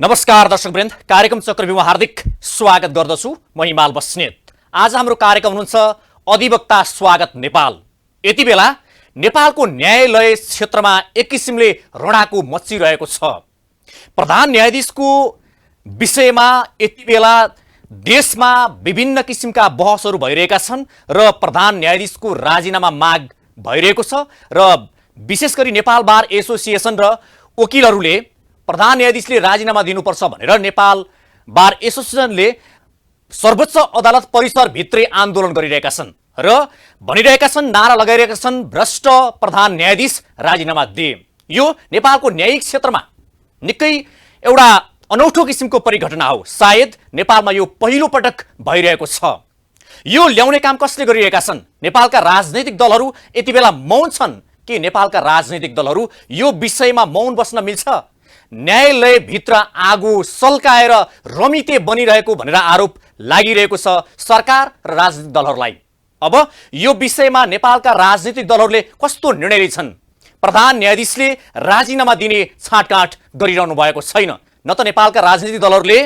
नमस्कार दर्शकवृन्द, कार्यक्रम चक्रव्यूहमा हार्दिक स्वागत गर्दछु। म हिमाल बस्नेत। आज हाम्रो कार्यक्रम हुनुहुन्छ अधिवक्ता स्वागत नेपाल। यति बेला नेपालको न्यायालय क्षेत्रमा एक किसिमले रडाकु मच्चिरहेको छ। प्रधान न्यायाधीशको विषयमा यति बेला देशमा विभिन्न किसिमका बहसहरू भइरहेका छन् र प्रधान न्यायाधीशको राजीनामा माग भइरहेको छ र विशेष गरी नेपाल बार एसोसिएसन र वकिलहरूले प्रधान न्यायाधीशले राजीनामा दिनुपर्छ भनेर नेपाल बार एसोसिएसनले सर्वोच्च अदालत परिसरभित्रै आन्दोलन गरिरहेका छन् र भनिरहेका छन्, नारा लगाइरहेका छन्, भ्रष्ट प्रधान न्यायाधीश राजीनामा दे। यो नेपालको न्यायिक क्षेत्रमा निकै एउटा अनौठो किसिमको परिघटना हो। सायद नेपालमा यो पहिलो पटक भइरहेको छ। यो ल्याउने काम कसले गरिरहेका छन्? नेपालका राजनैतिक दलहरू यति बेला मौन छन् कि नेपालका राजनैतिक दलहरू यो विषयमा मौन बस्न मिल्छ? न्यायालयभित्र आगो सल्काएर रमिते बनिरहेको भनेर आरोप लागिरहेको छ सरकार र राजनीतिक दलहरूलाई। अब यो विषयमा नेपालका राजनीतिक दलहरूले कस्तो निर्णय लिन्छन्? प्रधान न्यायाधीशले राजीनामा दिने छाँटकाँट गरिरहनु भएको छैन। न त नेपालका राजनीतिक दलहरूले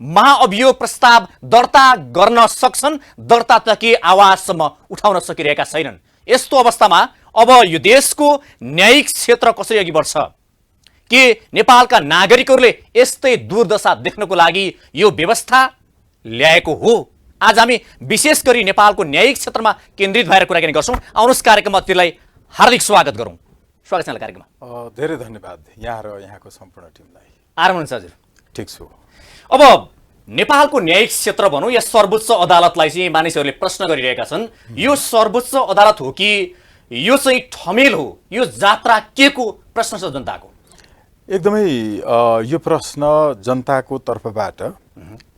महाअभियोग प्रस्ताव दर्ता गर्न सक्छन्, दर्ता त के आवाजसम्म उठाउन सकिरहेका छैनन्। यस्तो अवस्थामा अब यो देशको न्यायिक क्षेत्र कसरी अघि बढ्छ? के नेपालका नागरिकहरूले यस्तै दुर्दशा देख्नको लागि यो व्यवस्था ल्याएको हो? आज हामी विशेष गरी नेपालको न्यायिक क्षेत्रमा केन्द्रित भएर कुराकानी गर्छौँ। आउनुहोस् कार्यक्रममा तिमीलाई हार्दिक स्वागत गरौँ। स्वागत छ कार्यक्रममा। धेरै धन्यवाद यहाँ र यहाँको सम्पूर्ण टिमलाई। आराम हुनुहुन्छ हजुर? ठिक छु। अब नेपालको न्यायिक क्षेत्र भनौँ या सर्वोच्च अदालतलाई चाहिँ मानिसहरूले प्रश्न गरिरहेका छन्, यो सर्वोच्च अदालत हो कि यो चाहिँ ठमेल हो? यो जात्रा के को प्रश्न छ जनताको? एकदमै यो प्रश्न जनताको तर्फबाट,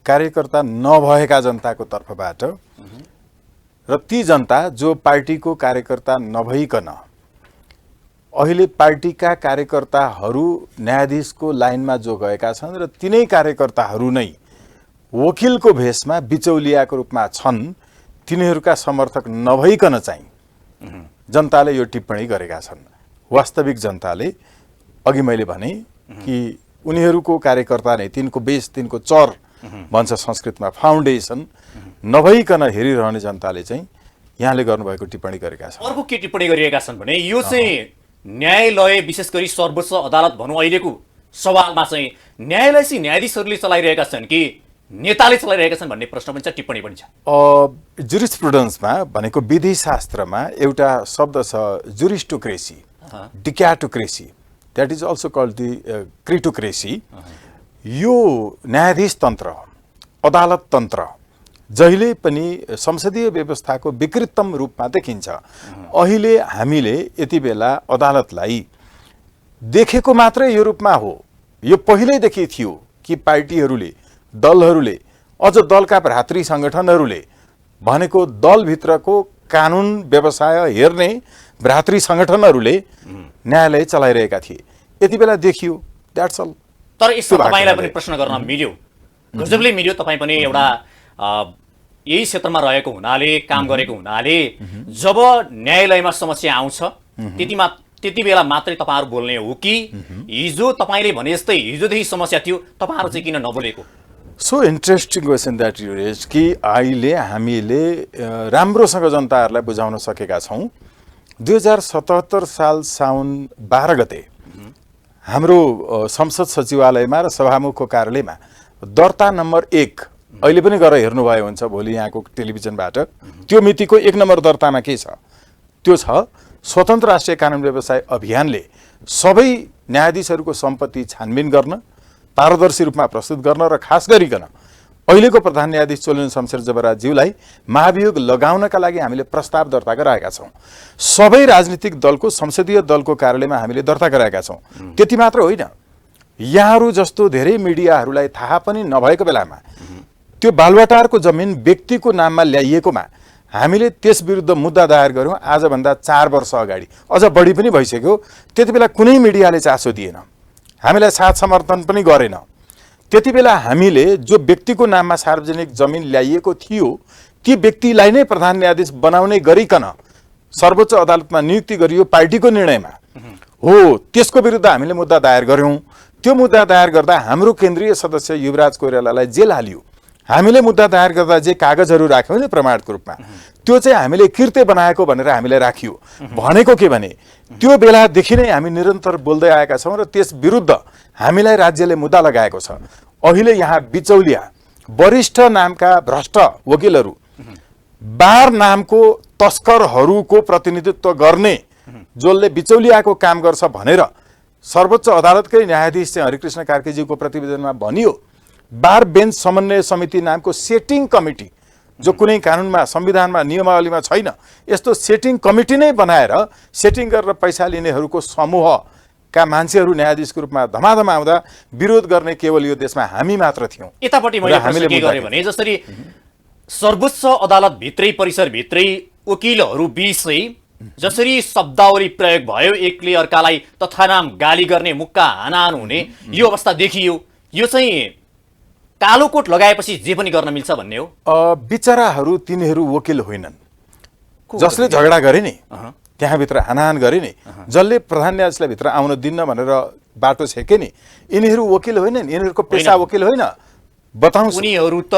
कार्यकर्ता नभएका जनताको तर्फबाट र ती जनता जो पार्टीको कार्यकर्ता नभइकन अहिले पार्टीका कार्यकर्ताहरू न्यायाधीशको लाइनमा जो गएका छन् र तिनै कार्यकर्ताहरू नै वकिलको भेषमा बिचौलियाको रूपमा छन्, तिनीहरूका समर्थक नभइकन चाहिँ जनताले यो टिप्पणी गरेका छन्। वास्तविक जनताले, अघि मैले भने कि उनीहरूको कार्यकर्ता नै, तिनको बेस, तिनको चर भन्छ संस्कृतमा, फाउन्डेसन नभइकन हेरिरहने जनताले चाहिँ यहाँले गर्नुभएको टिप्पणी गरेका छन्। अर्को के टिप्पणी गरिरहेका छन् भने यो चाहिँ न्यायालय, विशेष गरी सर्वोच्च अदालत भनौँ, अहिलेको सवालमा चाहिँ न्यायालय चाहिँ न्यायाधीशहरूले चलाइरहेका छन् कि नेताले चलाइरहेका छन् भन्ने प्रश्न पनि छ, टिप्पणी पनि छ। जुरिस्प्रुडेन्समा भनेको विधि शास्त्रमा एउटा शब्द छ, juristocracy, dictatocracy, that is also called the kritocracy. यो न्यायाधीश तन्त्र, अदालत तन्त्र जहिले पनि संसदीय व्यवस्थाको विकृततम रूपमा देखिन्छ। अहिले हामीले यति बेला अदालतलाई देखेको मात्रै यो रूपमा हो। यो पहिल्यैदेखि थियो कि पार्टीहरूले, दलहरूले, अझ दलका भ्रातृ सङ्गठनहरूले भनेको दलभित्रको कानुन व्यवसाय हेर्ने भ्रातृ सङ्गठनहरूले न्यायालय चलाइरहेका थिए। यति बेला देखियो, द्याट्स अल। तर यसमा तपाईँलाई पनि प्रश्न गर्न मिल्यो, गजबले मिल्यो। तपाईँ पनि एउटा यही क्षेत्रमा रहेको हुनाले, काम गरेको हुनाले, जब न्यायालयमा समस्या आउँछ त्यति बेला मात्रै तपाईँहरू बोल्ने हो कि हिजो तपाईँले भने जस्तै हिजोदेखि समस्या थियो, तपाईँहरू चाहिँ किन नबोलेको? So interesting question that you raise कि अहिले हामीले राम्रोसँग जनताहरूलाई बुझाउन सकेका छौँ। 2077 साल साउन 12 गते हाम्रो संसद सचिवालयमा र सभामुखको कार्यालयमा दर्ता नम्बर 1, अहिले पनि गएर हेर्नुभयो हुन्छ भोलि यहाँको टेलिभिजनबाट, त्यो मितिको 1 नम्बर दर्तामा के छ? त्यो छ, स्वतन्त्र राष्ट्रिय कानुन व्यवसाय अभियानले सबै न्यायाधीशहरूको सम्पत्ति छानबिन गर्न, पारदर्शी रूपमा प्रस्तुत गर्न र खास गरिकन अहिलेको प्रधान न्यायाधीश चोलेन शमशेर जबराज्यूलाई महाभियोग लगाउनका लागि हामीले प्रस्ताव दर्ता गराएका छौँ। सबै राजनीतिक दलको, संसदीय दलको कार्यालयमा हामीले दर्ता गराएका छौँ। त्यति मात्र होइन, यहाँहरू जस्तो धेरै मिडियाहरूलाई थाहा पनि नभएको बेलामा त्यो बालुवाटारको जमिन व्यक्तिको नाममा ल्याइएकोमा हामीले त्यस विरुद्ध मुद्दा दायर गर्यौँ। आजभन्दा 4 वर्ष अगाडि, अझ बढी पनि भइसक्यो। त्यति बेला कुनै मिडियाले चासो दिएन, हामीलाई साथ समर्थन पनि गरेन। त्यति बेला हामीले जो व्यक्तिको नाममा सार्वजनिक जमिन ल्याइएको थियो, ती व्यक्तिलाई नै प्रधान न्यायाधीश बनाउने गरिकन सर्वोच्च अदालतमा नियुक्ति गरियो पार्टीको निर्णयमा हो। त्यसको विरुद्ध हामीले मुद्दा दायर गर्यौँ। त्यो मुद्दा दायर गर्दा हाम्रो केन्द्रीय सदस्य युवराज कोइरालालाई जेल हालियो। हामीले मुद्दा दायर गर्दा जे कागजहरू राख्यौँ नि प्रमाणको रूपमा, त्यो चाहिँ हामीले कृत्य बनाएको भनेर हामीलाई राखियो। भनेको के भने त्यो बेलादेखि नै हामी निरन्तर बोल्दै आएका छौँ र त्यस विरुद्ध हामीलाई राज्यले मुद्दा लगाएको छ। अहिले यहाँ बिचौलिया वरिष्ठ नामका भ्रष्ट वकिलहरू, बार नामको तस्करहरूको प्रतिनिधित्व गर्ने जसले बिचौलियाको काम गर्छ भनेर सर्वोच्च अदालतकै न्यायाधीश चाहिँ हरिकृष्ण कार्कीज्यूको प्रतिवेदनमा भनियो। बार बेन्च समन्वय समिति नामको सेटिङ कमिटी जो कुनै कानुनमा संविधानमा नियमावलीमा छैन, यस्तो सेटिङ कमिटी नै बनाएर सेटिङ गरेर पैसा लिनेहरूको समूहका मान्छेहरू न्यायाधीशको रूपमा धमाधम आउँदा विरोध गर्ने केवल यो देशमा हामी मात्र थियौँ। यतापट्टि मैले प्रश्न के गरेँ भने जसरी सर्वोच्च अदालत भित्रै परिसरभित्रै वकिलहरू बीचै जसरी शब्दावली प्रयोग भयो, एकले अर्कालाई तथानाम गाली गर्ने, मुक्का हानाहान हुने यो अवस्था देखियो, यो चाहिँ कालो कोट लगाएपछि जे पनि गर्न मिल्छ भन्ने हो? बिचराहरू तिनीहरू वकिल होइनन्। जसले झगडा गरे नि त्यहाँभित्र हानाहान गरे नि, जसले प्रधान न्यायाधीशलाई भित्र आउन दिन्न भनेर बाटो छेके नि, यिनीहरू वकिल होइनन्। यिनीहरूको पेसा वकिल होइन। बताउँछु, उनीहरू त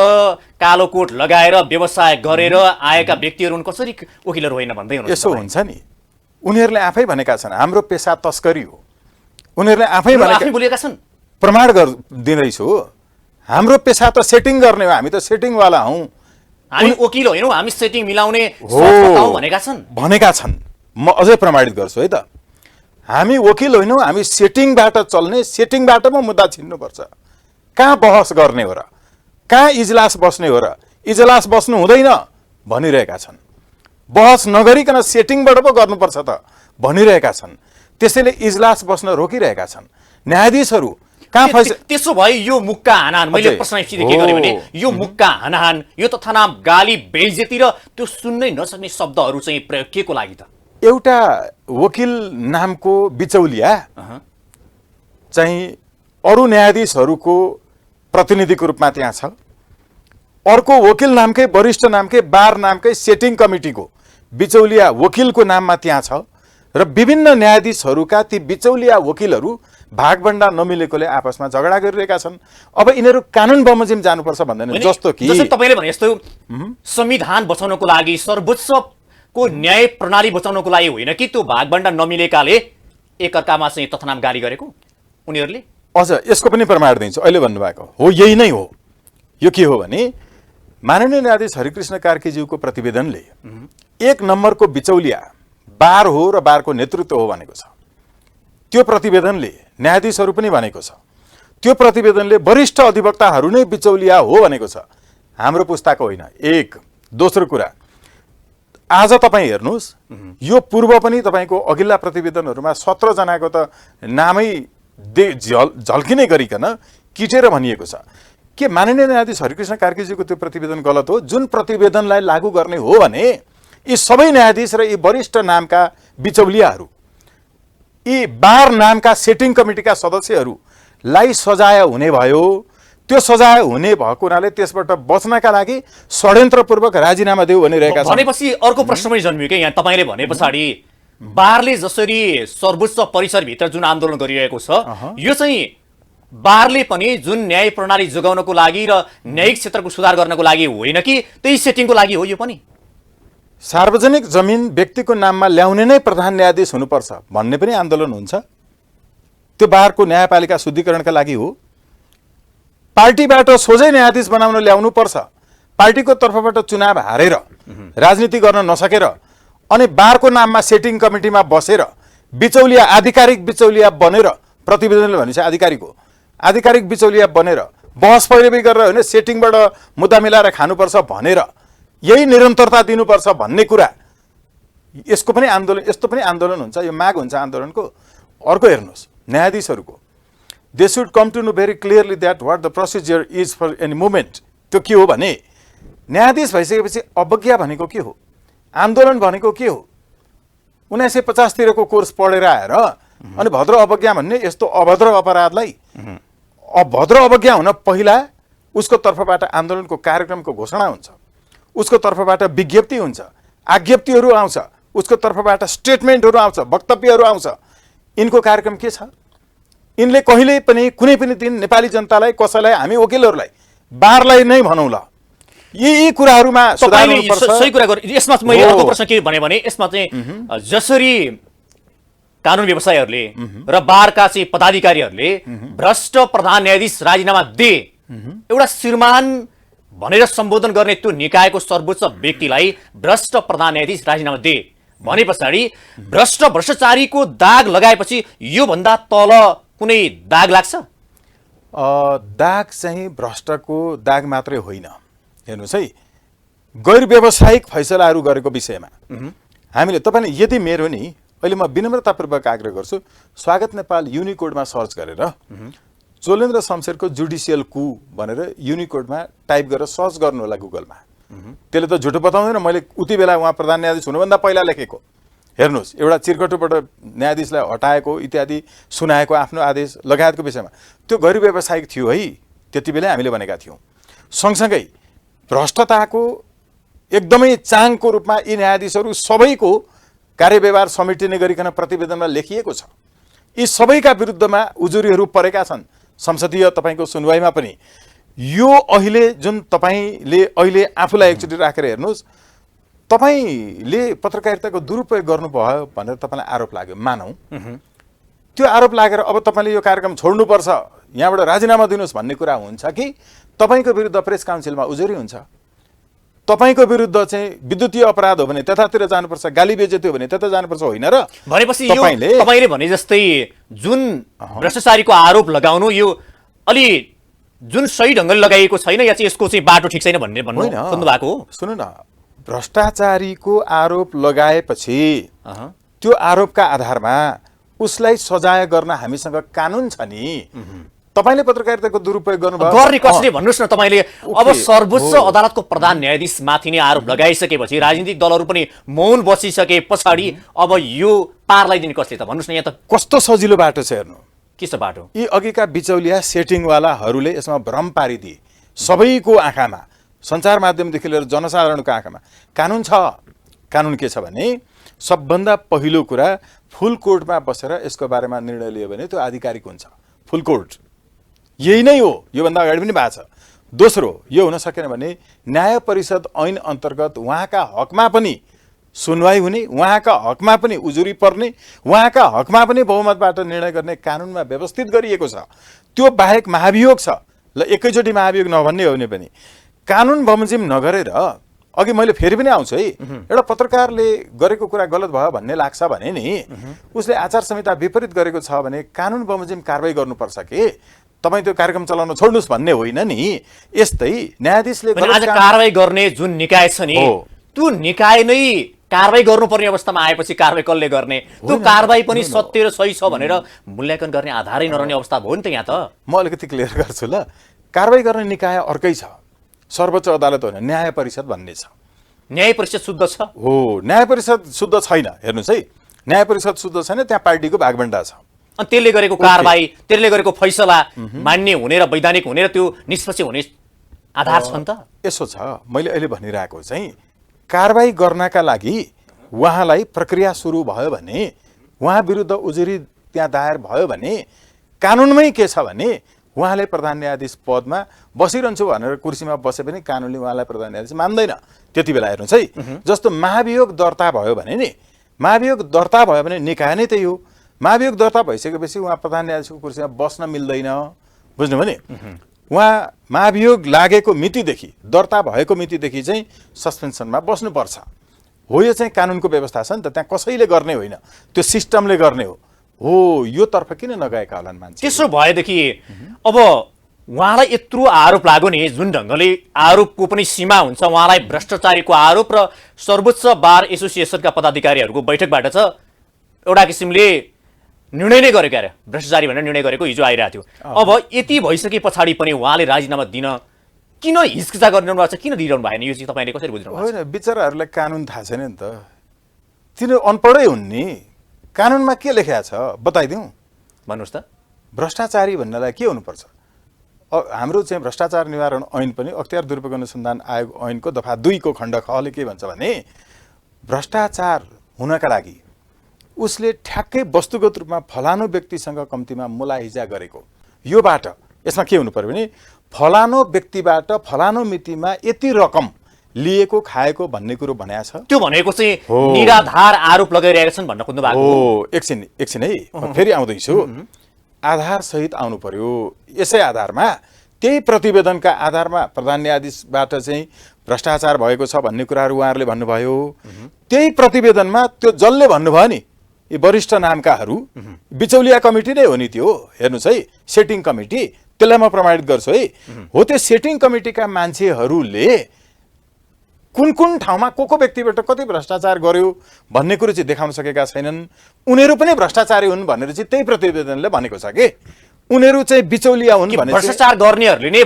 कालो कोट लगाएर व्यवसाय गरेर आएका व्यक्तिहरू कसरी वकिलहरू होइन भन्दै हुनुहुन्छ? यसो हुन्छ नि, उनीहरूले आफै भनेका छन् हाम्रो पेसा तस्करी हो। उनीहरूले आफै बोलेका छन्। प्रमाण दिँदैछु, हाम्रो पेसा त सेटिङ गर्ने हो, हामी त सेटिङवाला हौँ, हामी वकिल होइनौँ, हामी सेटिङ मिलाउने भनेका छन्। म अझै प्रमाणित गर्छु है त। हामी वकिल होइनौँ, हामी सेटिङबाट चल्ने, सेटिङबाट म मुद्दा छिन्नुपर्छ। कहाँ बहस गर्ने हो र, कहाँ इजलास बस्ने हो र? इजलास बस्नु हुँदैन भनिरहेका छन्। बहस नगरिकन सेटिङबाट पो गर्नुपर्छ त भनिरहेका छन्। त्यसैले इजलास बस्न रोकिरहेका छन् न्यायाधीशहरू। कहाँ त्यसो भए यो मुक्का हानाहान, मैले प्रश्न के गरेँ भने यो मुक्का हानाहान, यो तथानाम गाली बेइज्जती र त्यो सुन्नै नसक्ने शब्दहरू चाहिँ प्रयोग के को लागि त? एउटा वकिल नामको बिचौलिया चाहिँ अरू न्यायाधीशहरूको प्रतिनिधिको रूपमा त्यहाँ छ। अर्को वकिल नामकै वरिष्ठ नामकै बार नामकै सेटिङ कमिटीको बिचौलिया वकिलको नाममा त्यहाँ छ र विभिन्न न्यायाधीशहरूका ती बिचौलिया वकिलहरू भागभण्डा नमिलेकोले आपसमा झगडा गरिरहेका छन्। अब यिनीहरू कानुन बमोजिम जानुपर्छ भन्दैन। जस्तो कि तपाईँले भने जस्तो संविधान बचाउनको लागि, सर्वोच्चको न्याय प्रणाली बचाउनको लागि होइन कि त्यो भागभण्डा नमिलेकाले एकअर्कामा चाहिँ तथनाम गाली गरेको उनीहरूले? अझ यसको पनि प्रमाण दिन्छु। अहिले भन्नुभएको हो, यही नै हो। यो के हो भने माननीय न्यायाधीश हरिकृष्ण कार्कीज्यूको प्रतिवेदनले एक नम्बरको बिचौलिया बार हो र बारको नेतृत्व हो भनेको छ। त्यो प्रतिवेदनले न्यायाधीशहरू पनि भनेको छ। त्यो प्रतिवेदनले वरिष्ठ अधिवक्ताहरू नै बिचौलिया हो भनेको छ, हाम्रो पुस्ताको होइन। एक। दोस्रो कुरा, आज तपाईँ हेर्नुहोस्, यो पूर्व पनि तपाईँको अघिल्ला प्रतिवेदनहरूमा 17 जनाको त नामै झल्किनै गरिकन किटेर भनिएको छ। के माननीय न्यायाधीश हरिकृष्ण कार्कीज्यूको त्यो प्रतिवेदन गलत हो? जुन प्रतिवेदनलाई लागू गर्ने हो भने यी सबै न्यायाधीश र यी वरिष्ठ नामका बिचौलियाहरू, यी बार नामका सेटिङ कमिटीका सदस्यहरूलाई सजाय हुने भयो। त्यो सजाय हुने भएको हुनाले त्यसबाट बच्नका लागि षड्यन्त्रपूर्वक राजीनामा देऊ भनिरहेका छन्। भनेपछि अर्को प्रश्न पनि जन्मियो क्या यहाँ तपाईँले भने पछाडि बारले जसरी सर्वोच्च परिसरभित्र जुन आन्दोलन गरिरहेको छ, यो चाहिँ बारले पनि जुन न्याय प्रणाली जोगाउनको लागि र न्यायिक क्षेत्रको सुधार गर्नको लागि होइन कि त्यही सेटिङको लागि हो? यो पनि सार्वजनिक जमिन व्यक्तिको नाममा ल्याउने नै प्रधान न्यायाधीश हुनुपर्छ भन्ने पनि आन्दोलन हुन्छ। त्यो बारको न्यायपालिका शुद्धिकरणका लागि हो। पार्टीबाट सोझै न्यायाधीश बनाउन ल्याउनुपर्छ। पार्टीको तर्फबाट चुनाव हारेर राजनीति गर्न नसकेर अनि बारको नाममा सेटिङ कमिटीमा बसेर बिचौलिया, आधिकारिक बिचौलिया बनेर, प्रतिवेदनले भनेपछि आधिकारिक बिचौलिया बनेर बहस पैरवी गरेर होइन सेटिङबाट मुद्दा मिलाएर खानुपर्छ भनेर यही निरन्तरता दिनुपर्छ भन्ने कुरा, यसको पनि आन्दोलन, यस्तो पनि आन्दोलन हुन्छ। यो माग हुन्छ आन्दोलनको। अर्को हेर्नुहोस्, न्यायाधीशहरूको they should come to know very clearly that what the procedure is for any movement. त्यो के हो भने न्यायाधीश भइसकेपछि अवज्ञा भनेको के हो, आन्दोलन भनेको के हो? 1950 तिरको कोर्स पढेर आएर अनि भद्र अवज्ञा भन्ने यस्तो अभद्र अपराधलाई, अभद्र अवज्ञा हुन पहिला उसको तर्फबाट आन्दोलनको कार्यक्रमको घोषणा हुन्छ, उसको तर्फबाट विज्ञप्ति हुन्छ, आज्ञप्तिहरू आउँछ, उसको तर्फबाट स्टेटमेन्टहरू आउँछ, वक्तव्यहरू आउँछ। यिनको कार्यक्रम के छ? यिनले कहिले पनि कुनै पनि दिन नेपाली जनतालाई कसैलाई हामी वकिलहरूलाई बारलाई नै भनौँ ल यी कुराहरूमा सुधार तपाईले हुनुपर्छ। सही कुरा गर्नु। यसमा मैले अर्को प्रश्न के भने यसमा चाहिँ जसरी कानुन व्यवसायीहरूले र बारका चाहिँ पदाधिकारीहरूले भ्रष्ट प्रधान न्यायाधीश राजीनामा दे एउटा श्रीमान भनेर सम्बोधन गर्ने त्यो निकायको सर्वोच्च व्यक्तिलाई भ्रष्ट प्रधान न्यायाधीश राजीनामा दे भने पछाडि भ्रष्टाचारीको दाग लगाएपछि यो भन्दा तल कुनै दाग लाग्छ? दाग चाहिँ भ्रष्टको दाग मात्रै होइन। हेर्नुहोस् है, गैर व्यावसायिक फैसलाहरू गरेको विषयमा हामीले तपाईँले यदि मेरो नि अहिले म विनम्रतापूर्वक आग्रह गर्छु, स्वागत नेपाल युनिकोडमा सर्च गरेर चोलेन्द्र शमशेरको जुडिसियल कु भनेर युनिकोडमा टाइप गरेर सर्च गर्नु होला गुगलमा। त्यसले त झुटो बताउँदैन, मैले उति बेला उहाँ प्रधान न्यायाधीश हुनुभन्दा पहिला लेखेको। हेर्नुहोस्, एउटा चिरकटुबाट न्यायाधीशलाई हटाएको इत्यादि सुनाएको आफ्नो आदेश लगायतको विषयमा त्यो गैर व्यावसायिक थियो है, त्यति बेलै हामीले भनेका थियौँ। सँगसँगै भ्रष्टताको एकदमै चाङको रूपमा यी न्यायाधीशहरू सबैको कार्यव्यवहार समेटिने गरिकन प्रतिवेदनमा लेखिएको छ। यी सबैका विरुद्धमा उजुरीहरू परेका छन् संसदीय तपाईँको सुनवाईमा पनि। यो अहिले जुन तपाईँले अहिले आफूलाई एकचोटि राखेर हेर्नुहोस्, तपाईँले पत्रकारिताको दुरुपयोग गर्नुभयो भनेर तपाईँलाई आरोप लाग्यो मानौँ, त्यो आरोप लागेर अब तपाईँले यो कार्यक्रम छोड्नुपर्छ, यहाँबाट राजीनामा दिनुहोस् भन्ने कुरा हुन्छ कि तपाईँको विरुद्ध प्रेस काउन्सिलमा उजुरी हुन्छ? तपाईँको विरुद्ध चाहिँ विद्युतीय अपराध हो भने त्यतातिर जानुपर्छ, गाली बेइज्जती हो भने त्यता जानुपर्छ, होइन र? भनेपछि यो तपाईँले भने जस्तै जुन भ्रष्टाचारीको आरोप लगाउनु यो अलि जुन सही ढङ्गले लगाइएको छैन या चाहिँ यसको चाहिँ बाटो ठिक छैन भन्ने भन्नु भएको हो? सुन्नु न, भ्रष्टाचारीको आरोप लगाएपछि त्यो आरोपका आधारमा उसलाई सजाय गर्न हामीसँग कानुन छ नि। तपाईले पत्रकारिताको दुरुपयोग गर्नुभयो गर्ने कसले भन्नुस् न। तपाईले अब सर्वोच्च अदालतको प्रधान न्यायाधीश माथि नै आरोप लगाइसकेपछि राजनीतिक दलहरू पनि मौन बसिसके पछाडि अब यो पार लगाइदिने कसले त भन्नुस् न। यहाँ त कस्तो सजिलो बाटो छ हेर्नु। के छ बाटो? यी अघिका बिचौलिया सेटिङवालाहरूले यसमा भ्रम पारिदिए सबैको आँखामा, सञ्चार माध्यमदेखि लिएर जनसाधारणको आँखामा। कानुन छ। कानुन के छ भने सबभन्दा पहिलो कुरा फुल कोर्टमा बसेर यसको बारेमा निर्णय लियो भने त्यो आधिकारिक हुन्छ। फुल कोर्ट यही नै हो, योभन्दा अगाडि पनि भएको छ। दोस्रो, यो हुन सकेन भने न्याय परिषद ऐन अन्तर्गत उहाँका हकमा पनि सुनवाई हुने, उहाँका हकमा पनि उजुरी पर्ने, उहाँका हकमा पनि बहुमतबाट निर्णय गर्ने कानुनमा व्यवस्थित गरिएको छ। त्यो बाहेक महाभियोग छ। ल एकैचोटि महाभियोग नभन्ने हो भने पनि कानुन बमोजिम नगरेर, अघि मैले फेरि पनि आउँछु है, एउटा पत्रकारले गरेको कुरा गलत भयो भन्ने लाग्छ भने नि उसले आचार संहिता विपरीत गरेको छ भने कानुन बमोजिम कारबाही गर्नुपर्छ कि तपाईँ त्यो कार्यक्रम चलाउन छोड्नुहोस् भन्ने होइन नि। यस्तै न्यायाधीशले आज कारबाही गर्ने जुन निकाय छ नि त्यो निकाय नै कारबाही गर्नुपर्ने अवस्थामा आएपछि कारबाही कसले गर्ने? त्यो कारबाही पनि सत्य र सही छ भनेर मूल्याङ्कन गर्ने आधारै नरहने अवस्था भयो नि त। यहाँ त म अलिकति क्लियर गर्छु ल। कारबाही गर्ने निकाय अर्कै छ, सर्वोच्च अदालत होइन, न्याय परिषद भन्ने छ। न्याय परिषद शुद्ध छ? हो, न्याय परिषद शुद्ध छैन। हेर्नुहोस् है, न्याय परिषद शुद्ध छैन, त्यहाँ पार्टीको भागबण्डा छ। अनि त्यसले गरेको कारबाही, त्यसले गरेको फैसला मान्य हुने र वैधानिक हुने र त्यो निष्पक्ष हुने आधार छ नि त। यसो छ, मैले अहिले भनिरहेको चाहिँ कारबाही गर्नका लागि उहाँलाई प्रक्रिया सुरु भयो भने, उहाँ विरुद्ध उजुरी त्यहाँ दायर भयो भने कानुनमै के छ भने उहाँले प्रधान न्यायाधीश पदमा बसिरहन्छु भनेर कुर्सीमा बसे पनि कानुनले उहाँलाई प्रधान न्यायाधीश मान्दैन। त्यति बेला हेर्नुहोस् है, जस्तो महाभियोग दर्ता भयो भने नि, महाभियोग दर्ता भयो भने निकाय नै त्यही हो। महाभियोग दर्ता भइसकेपछि उहाँ प्रधान न्यायाधीशको कुर्सीमा बस्न मिल्दैन, बुझ्नुभयो नि। उहाँ महाभियोग लागेको मितिदेखि, दर्ता भएको मितिदेखि चाहिँ सस्पेन्सनमा बस्नुपर्छ। हो, यो चाहिँ कानुनको व्यवस्था छ नि त, त्यहाँ कसैले गर्ने होइन, त्यो सिस्टमले गर्ने हो। यो तर्फ किन नगएका होलान् मान्छे? त्यसो भएदेखि अब उहाँलाई यत्रो आरोप लाग्यो नि, जुन ढङ्गले आरोपको पनि सीमा हुन्छ, उहाँलाई भ्रष्टाचारीको आरोप र सर्वोच्च बार एसोसिएसनका पदाधिकारीहरूको बैठकबाट छ एउटा किसिमले निर्णय नै गरेको अरे भ्रष्टाचारी भनेर निर्णय गरेको हिजो आइरहेको थियो। अब यति भइसके पछाडि पनि उहाँले राजीनामा दिन किन हिचकिचा गरिरहनु भएको छ, किन दिइरहनु भएन? यो चाहिँ तपाईँले कसरी बुझ्नु भएको छ? होइन, बिचराहरूलाई कानुन थाहा छैन नि त, तिनीहरू अनपढै हुन् नि। कानुनमा के लेखेको छ बताइदिउँ? भन्नुहोस् त। भ्रष्टाचारी भन्नलाई के हुनुपर्छ? हाम्रो चाहिँ भ्रष्टाचार निवारण ऐन पनि अख्तियार दुरुपयोग अनुसन्धान आयोग ऐनको दफा 2 को खण्ड खले के भन्छ भने भ्रष्टाचार हुनका लागि उसले ठ्याक्कै वस्तुगत रूपमा फलानु व्यक्तिसँग कम्तीमा मुलाहिजा गरेको योबाट यसमा के हुनु पर्यो भने फलानु व्यक्तिबाट फलानु मितिमा यति रकम लिएको खाएको भन्ने कुरो भनेको छ। त्यो भनेको चाहिँ निराधार आरोप लगाइरहेका छन् भन्न खोज्नु भएको हो। एकछिन है, म फेरि आउँदैछु। आधार सहित आउनु पर्यो। यसै आधारमा त्यही प्रतिवेदनका आधारमा प्रधान न्यायाधीशबाट चाहिँ भ्रष्टाचार भएको छ भन्ने कुराहरू उहाँहरूले भन्नुभयो। त्यही प्रतिवेदनमा त्यो जसले भन्नुभयो नि यी वरिष्ठ नामकाहरू बिचौलिया कमिटी नै हो नि त्यो। हेर्नुहोस् है, सेटिङ कमिटी, त्यसलाई म प्रमाणित गर्छु है। हो त्यो सेटिङ कमिटीका मान्छेहरूले कुन कुन ठाउँमा को व्यक्तिबाट कति भ्रष्टाचार गर्यो भन्ने कुरो चाहिँ देखाउन सकेका छैनन्। उनीहरू पनि भ्रष्टाचारी हुन् भनेर चाहिँ त्यही प्रतिवेदनले भनेको छ कि उनीहरू चाहिँ बिचौलिया हुन् भने भ्रष्टाचार गर्नेहरूले नै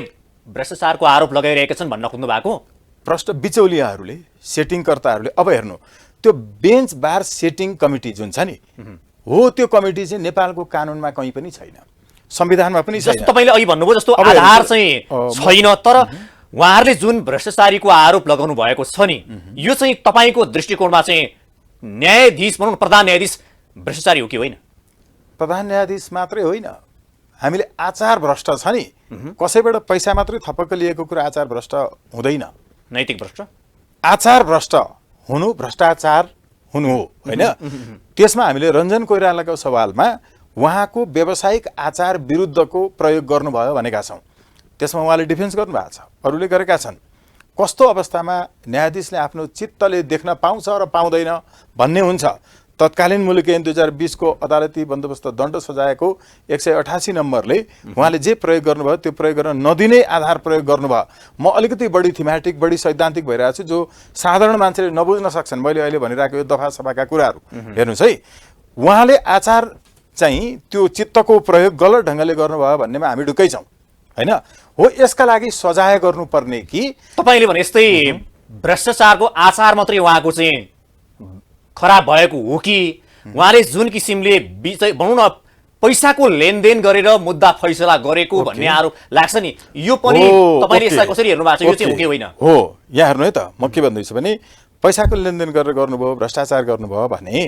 भ्रष्टाचारको आरोप लगाइरहेका छन् भन्न खोज्नु भएको। भ्रष्ट बिचौलियाहरूले, सेटिङकर्ताहरूले। अब हेर्नु, त्यो बेन्च बार सेटिङ कमिटी जुन छ नि हो, त्यो कमिटी चाहिँ नेपालको कानुनमा कहीँ पनि छैन, संविधानमा पनि छैन। जस्तो तपाईँले अघि भन्नुभयो जस्तो आधार चाहिँ छैन, तर उहाँहरूले जुन भ्रष्टाचारीको आरोप लगाउनु भएको छ नि, यो चाहिँ तपाईँको दृष्टिकोणमा चाहिँ न्यायाधीश भनौँ न, प्रधान न्यायाधीश भ्रष्टाचारी हो कि होइन? प्रधान न्यायाधीश मात्रै होइन, हामीले आचार भ्रष्ट छ नि, कसैबाट पैसा मात्रै थपक्क लिएको कुरा आचार भ्रष्ट हुँदैन। नैतिक भ्रष्ट, आचार भ्रष्ट हुनु भ्रष्टाचार हुनु हो, होइन? त्यसमा हामीले रञ्जन कोइरालाको सवालमा उहाँको व्यावसायिक आचार विरुद्धको प्रयोग गर्नुभयो भनेका छौँ। त्यसमा उहाँले डिफेन्स गर्नुभएको छ, अरूले गरेका छन्। कस्तो अवस्थामा न्यायाधीशले आफ्नो चित्तले देख्न पाउँछ र पाउँदैन भन्ने हुन्छ। तत्कालीन मुलुकी ऐन 2020 को अदालती बन्दोबस्त दण्ड सजायको 188 नम्बरले उहाँले जे प्रयोग गर्नुभयो त्यो प्रयोग गर्न नदिने आधार प्रयोग गर्नुभयो। म अलिकति बढी थीमेटिक, बढी सैद्धान्तिक भइरहेको छु, जो साधारण मान्छेले नबुझ्न सक्छन् मैले अहिले भनिरहेको यो दफा सफाका कुराहरू। हेर्नुहोस् है, उहाँले आचार चाहिँ त्यो चित्तको प्रयोग गलत ढङ्गले गर्नुभयो भन्नेमा हामी ढुक्कै छौँ, होइन? हो, यसका लागि सजाय गर्नुपर्ने कि तपाईँले भने यस्तै भ्रष्टाचारको आचार मात्रै उहाँको चाहिँ खराब भएको हो कि उहाँले जुन किसिमले भनौँ न पैसाको लेनदेन गरेर मुद्दा फैसला गरेको भन्ने आरोप लाग्छ नि, यो पनि तपाईँले यसलाई कसरी हेर्नु भएको छ? यो चाहिँ हो कि होइन? हो, यहाँ हेर्नु है त, म के भन्दैछु भने पैसाको लेनदेन गरेर गर्नुभयो, भ्रष्टाचार गर्नुभयो भने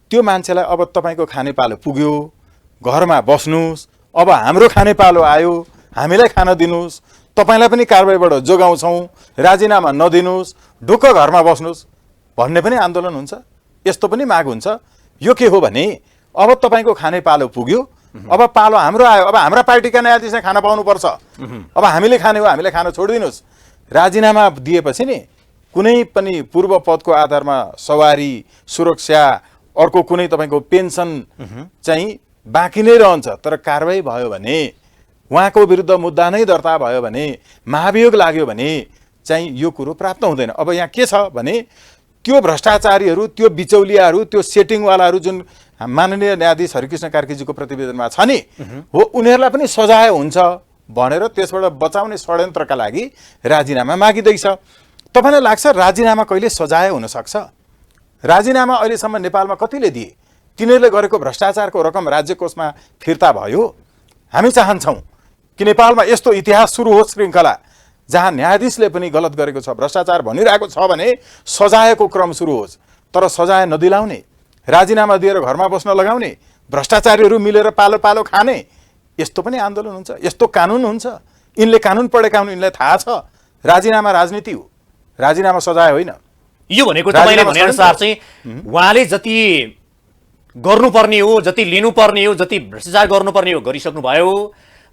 त्यो मान्छेलाई अब तपाईँको खाने पालो पुग्यो, घरमा बस्नुहोस्, अब हाम्रो खाने पालो आयो, हामीलाई खान दिनुहोस्, तपाईँलाई पनि कारबाहीबाट जोगाउँछौँ, राजीनामा नदिनुहोस्, ढुक्क घरमा बस्नुहोस् भन्ने पनि आन्दोलन हुन्छ। यस्तो पनि माग हुन्छ। यो के हो भने अब तपाईँको खाने पालो पुग्यो, अब पालो हाम्रो आयो, अब हाम्रा पार्टीका न्यायाधीशले खान पाउनुपर्छ, अब हामीले खाने हो, हामीले खान छोडिदिनुहोस्। राजीनामा दिएपछि नि कुनै पनि पूर्व पदको आधारमा सवारी, सुरक्षा, अर्को कुनै तपाईँको पेन्सन चाहिँ बाँकी नै रहन्छ। तर कारबाही भयो भने, उहाँको विरुद्ध मुद्दा नै दर्ता भयो भने, महाभियोग लाग्यो भने चाहिँ यो कुरो प्राप्त हुँदैन। अब यहाँ के छ भने त्यो भ्रष्टाचारीहरू, त्यो बिचौलियाहरू, त्यो सेटिङवालाहरू जुन माननीय न्यायाधीश हरिकृष्ण कार्कीजीको प्रतिवेदनमा छ नि, हो उनीहरूलाई पनि सजाय हुन्छ भनेर त्यसबाट बचाउने षड्यन्त्रका लागि राजीनामा मागिँदैछ। तपाईँलाई लाग्छ राजीनामा कहिले सजाय हुनसक्छ? राजीनामा अहिलेसम्म नेपालमा कतिले दिए? तिनीहरूले गरेको भ्रष्टाचारको रकम राज्य कोषमा फिर्ता भयो? हामी चाहन्छौँ कि नेपालमा यस्तो इतिहास सुरु होस्, श्रृङ्खला जहाँ न्यायाधीशले पनि गलत गरेको छ, भ्रष्टाचार भनिरहेको छ भने सजायको क्रम सुरु होस्। तर सजाय नदिलाउने, राजीनामा दिएर घरमा बस्न लगाउने, भ्रष्टाचारीहरू मिलेर पालो पालो खाने, यस्तो पनि आन्दोलन हुन्छ, यस्तो कानुन हुन्छ। यिनले कानुन पढेका हुन्, यिनलाई थाहा छ राजीनामा राजनीति हो, राजीनामा सजाय होइन। यो भनेको तपाईँले भनेअनुसार चाहिँ उहाँले जति गर्नुपर्ने हो, जति लिनुपर्ने हो, जति भ्रष्टाचार गर्नुपर्ने हो गरिसक्नुभयो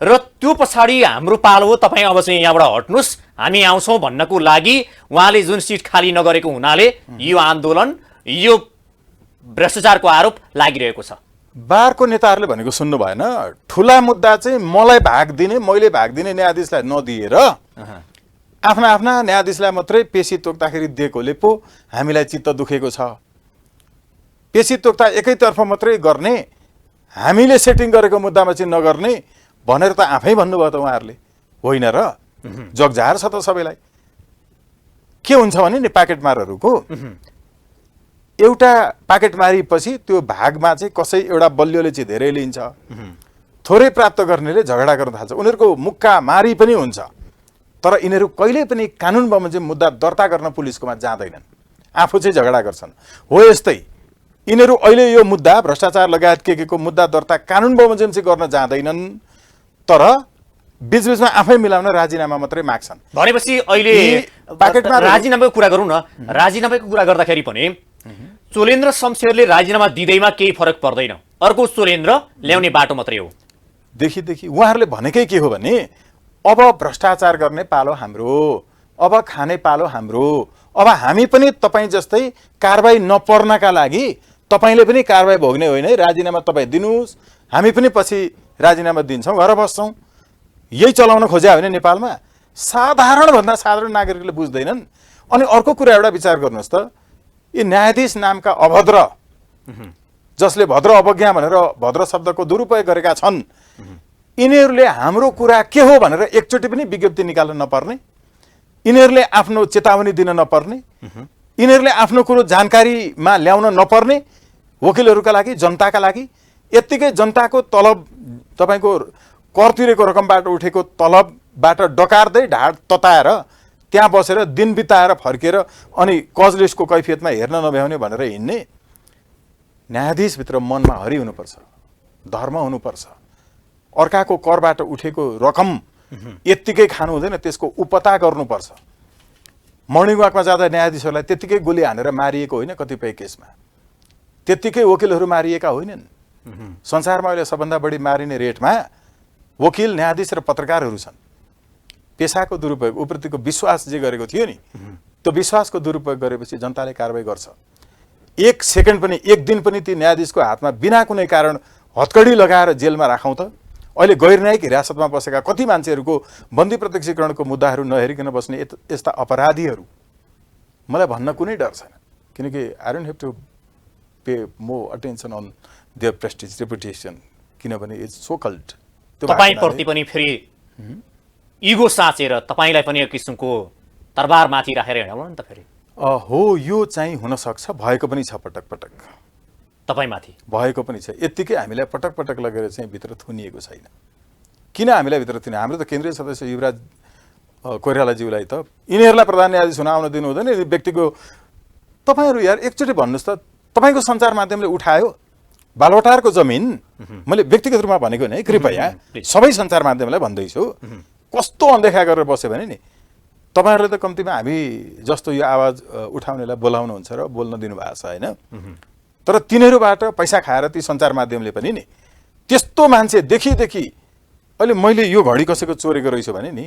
र त्यो पछाडि हाम्रो पालो हो, तपाईँ अब चाहिँ यहाँबाट हट्नुहोस्, हामी आउँछौँ भन्नको लागि उहाँले जुन सिट खाली नगरेको हुनाले यो आन्दोलन, यो भ्रष्टाचारको आरोप लागिरहेको छ। बारको नेताहरूले भनेको सुन्नु भएन? ठुला मुद्दा चाहिँ मलाई भाग दिने, मैले भाग दिने न्यायाधीशलाई नदिएर आफ्ना आफ्ना न्यायाधीशलाई मात्रै पेशी तोक्दाखेरि दिएकोले पो हामीलाई चित्त दुखेको छ। पेशी तोक्दा एकैतर्फ मात्रै गर्ने, हामीले सेटिङ गरेको मुद्दामा चाहिँ नगर्ने भनेर त आफै भन्नुभयो त उहाँहरूले, होइन र? जगजाहेर छ त सबैलाई। के हुन्छ भने नि पाकेटमारहरूको एउटा पाकेट मारेपछि त्यो भागमा चाहिँ कसै एउटा बलियोले चाहिँ धेरै लिन्छ, थोरै प्राप्त गर्नेले झगडा गर्न थाल्छ, उनीहरूको मुक्का मारी पनि हुन्छ। तर यिनीहरू कहिल्यै पनि कानुन बमोजिम मुद्दा दर्ता गर्न पुलिसकोमा जाँदैनन्, आफू चाहिँ झगडा गर्छन्। हो यस्तै यिनीहरू अहिले यो मुद्दा भ्रष्टाचार लगायत के को मुद्दा दर्ता कानुन बमोजिम गर्न जाँदैनन्, तर बीचबीचमा आफै मिलाउन राजीनामा मात्रै माग्छन्। भनेपछि अहिले प्याकेटमा राजीनामाको कुरा गरौँ न। राजीनामाको कुरा गर्दाखेरि पनि चोलेन्द्र शमशेरले राजीनामा दिँदैमा केही फरक पर्दैन, अर्को चोलेन्द्र ल्याउने बाटो मात्रै हो। देखि उहाँहरूले भनेकै के हो भने अब भ्रष्टाचार गर्ने पालो हाम्रो, अब खाने पालो हाम्रो, अब हामी पनि तपाईँ जस्तै कारबाही नपर्नका लागि तपाईँले पनि कारबाही भोग्ने होइन है, राजीनामा तपाईँ दिनुहोस्, हामी पनि पछि राजीनामा दिन्छौँ, घर बस्छौँ। यही चलाउन खोज्या होइन नेपालमा। साधारणभन्दा साधारण नागरिकले बुझ्दैनन्। अनि अर्को कुरा एउटा विचार गर्नुहोस् त, यी न्यायाधीश नामका अभद्र, जसले भद्र अवज्ञा भनेर भद्र शब्दको दुरुपयोग गरेका छन्, यिनीहरूले हाम्रो कुरा के हो भनेर एकचोटि पनि विज्ञप्ति निकाल्न नपर्ने, यिनीहरूले आफ्नो चेतावनी दिन नपर्ने, यिनीहरूले आफ्नो कुरो जानकारीमा ल्याउन नपर्ने, वकिलहरूका लागि, जनताका लागि यत्तिकै जनताको तलब, तपाईँको कर तिरेको रकमबाट उठेको तलबबाट डकार्दै ढाड तताएर त्यहाँ बसेर दिन बिताएर फर्केर अनि कजलिस्टको कैफियतमा हेर्न नभ्याउने भनेर हिँड्ने। न्यायाधीशभित्र मनमा हरि हुनुपर्छ, धर्म हुनुपर्छ। अर्काको करबाट उठेको रकम यत्तिकै खानु हुँदैन, त्यसको उपता गर्नुपर्छ। मर्निङ वाकमा जाँदा न्यायाधीशहरूलाई त्यत्तिकै गोली हानेर मारिएको होइन, कतिपय केसमा त्यत्तिकै वकिलहरू मारिएका होइनन्। संसारमा अहिले सबभन्दा बढी मारिने रेटमा वकिल, न्यायाधीश र पत्रकारहरू छन्। पेसाको दुरुपयोग, उप्रतिको विश्वास जे गरेको थियो नि, त्यो विश्वासको दुरुपयोग गरेपछि जनताले कारबाही गर्छ। एक सेकेन्ड पनि, एक दिन पनि ती न्यायाधीशको हातमा बिना कुनै कारण हतकडी लगाएर जेलमा राखौँ त। अहिले गैर न्यायिक हिरासतमा बसेका कति मान्छेहरूको बन्दी प्रत्यक्षीकरणको मुद्दाहरू नहेरिकन बस्ने यस्ता अपराधीहरू मलाई भन्न कुनै डर छैन, किनकि I don't have to pay more attention on their prestige, reputation, किनभने इट्स सो कल्ड। तपाईँप्रति पनि फेरि इगो साँचेर तपाईँलाई पनि एक किसिमको तरबारमाथि राखेर हिँडाउनु नि त फेरि। हो, यो चाहिँ हुनसक्छ, भएको पनि छ, पटक पटक तपाईँमाथि भएको पनि छ। यत्तिकै हामीलाई पटक पटक लगेर चाहिँ भित्र थुनिएको छैन। किन हामीलाई भित्र थुने? हाम्रो त केन्द्रीय सदस्य युवराज कोइरालाज्यूलाई त यिनीहरूलाई प्रधान न्यायाधीश हुन आउन दिनु हुँदैन। व्यक्तिको तपाईँहरू यार एकचोटि भन्नुहोस् त, तपाईँको सञ्चार माध्यमले उठायो बालवटारको जमिन, मैले व्यक्तिगत रूपमा भनेको नि, कृपया सबै सञ्चार माध्यमलाई भन्दैछु, कस्तो अनदेखा गरेर बस्यो भने नि, तपाईँहरूले त कम्तीमा हामी जस्तो यो आवाज उठाउनेलाई बोलाउनुहुन्छ र बोल्न दिनुभएको छ होइन। तर तिनीहरूबाट पैसा खाएर ती सञ्चार माध्यमले पनि नि त्यस्तो मान्छे देखि अहिले मैले यो घडी कसैको चोरेको रहेछु भने नि,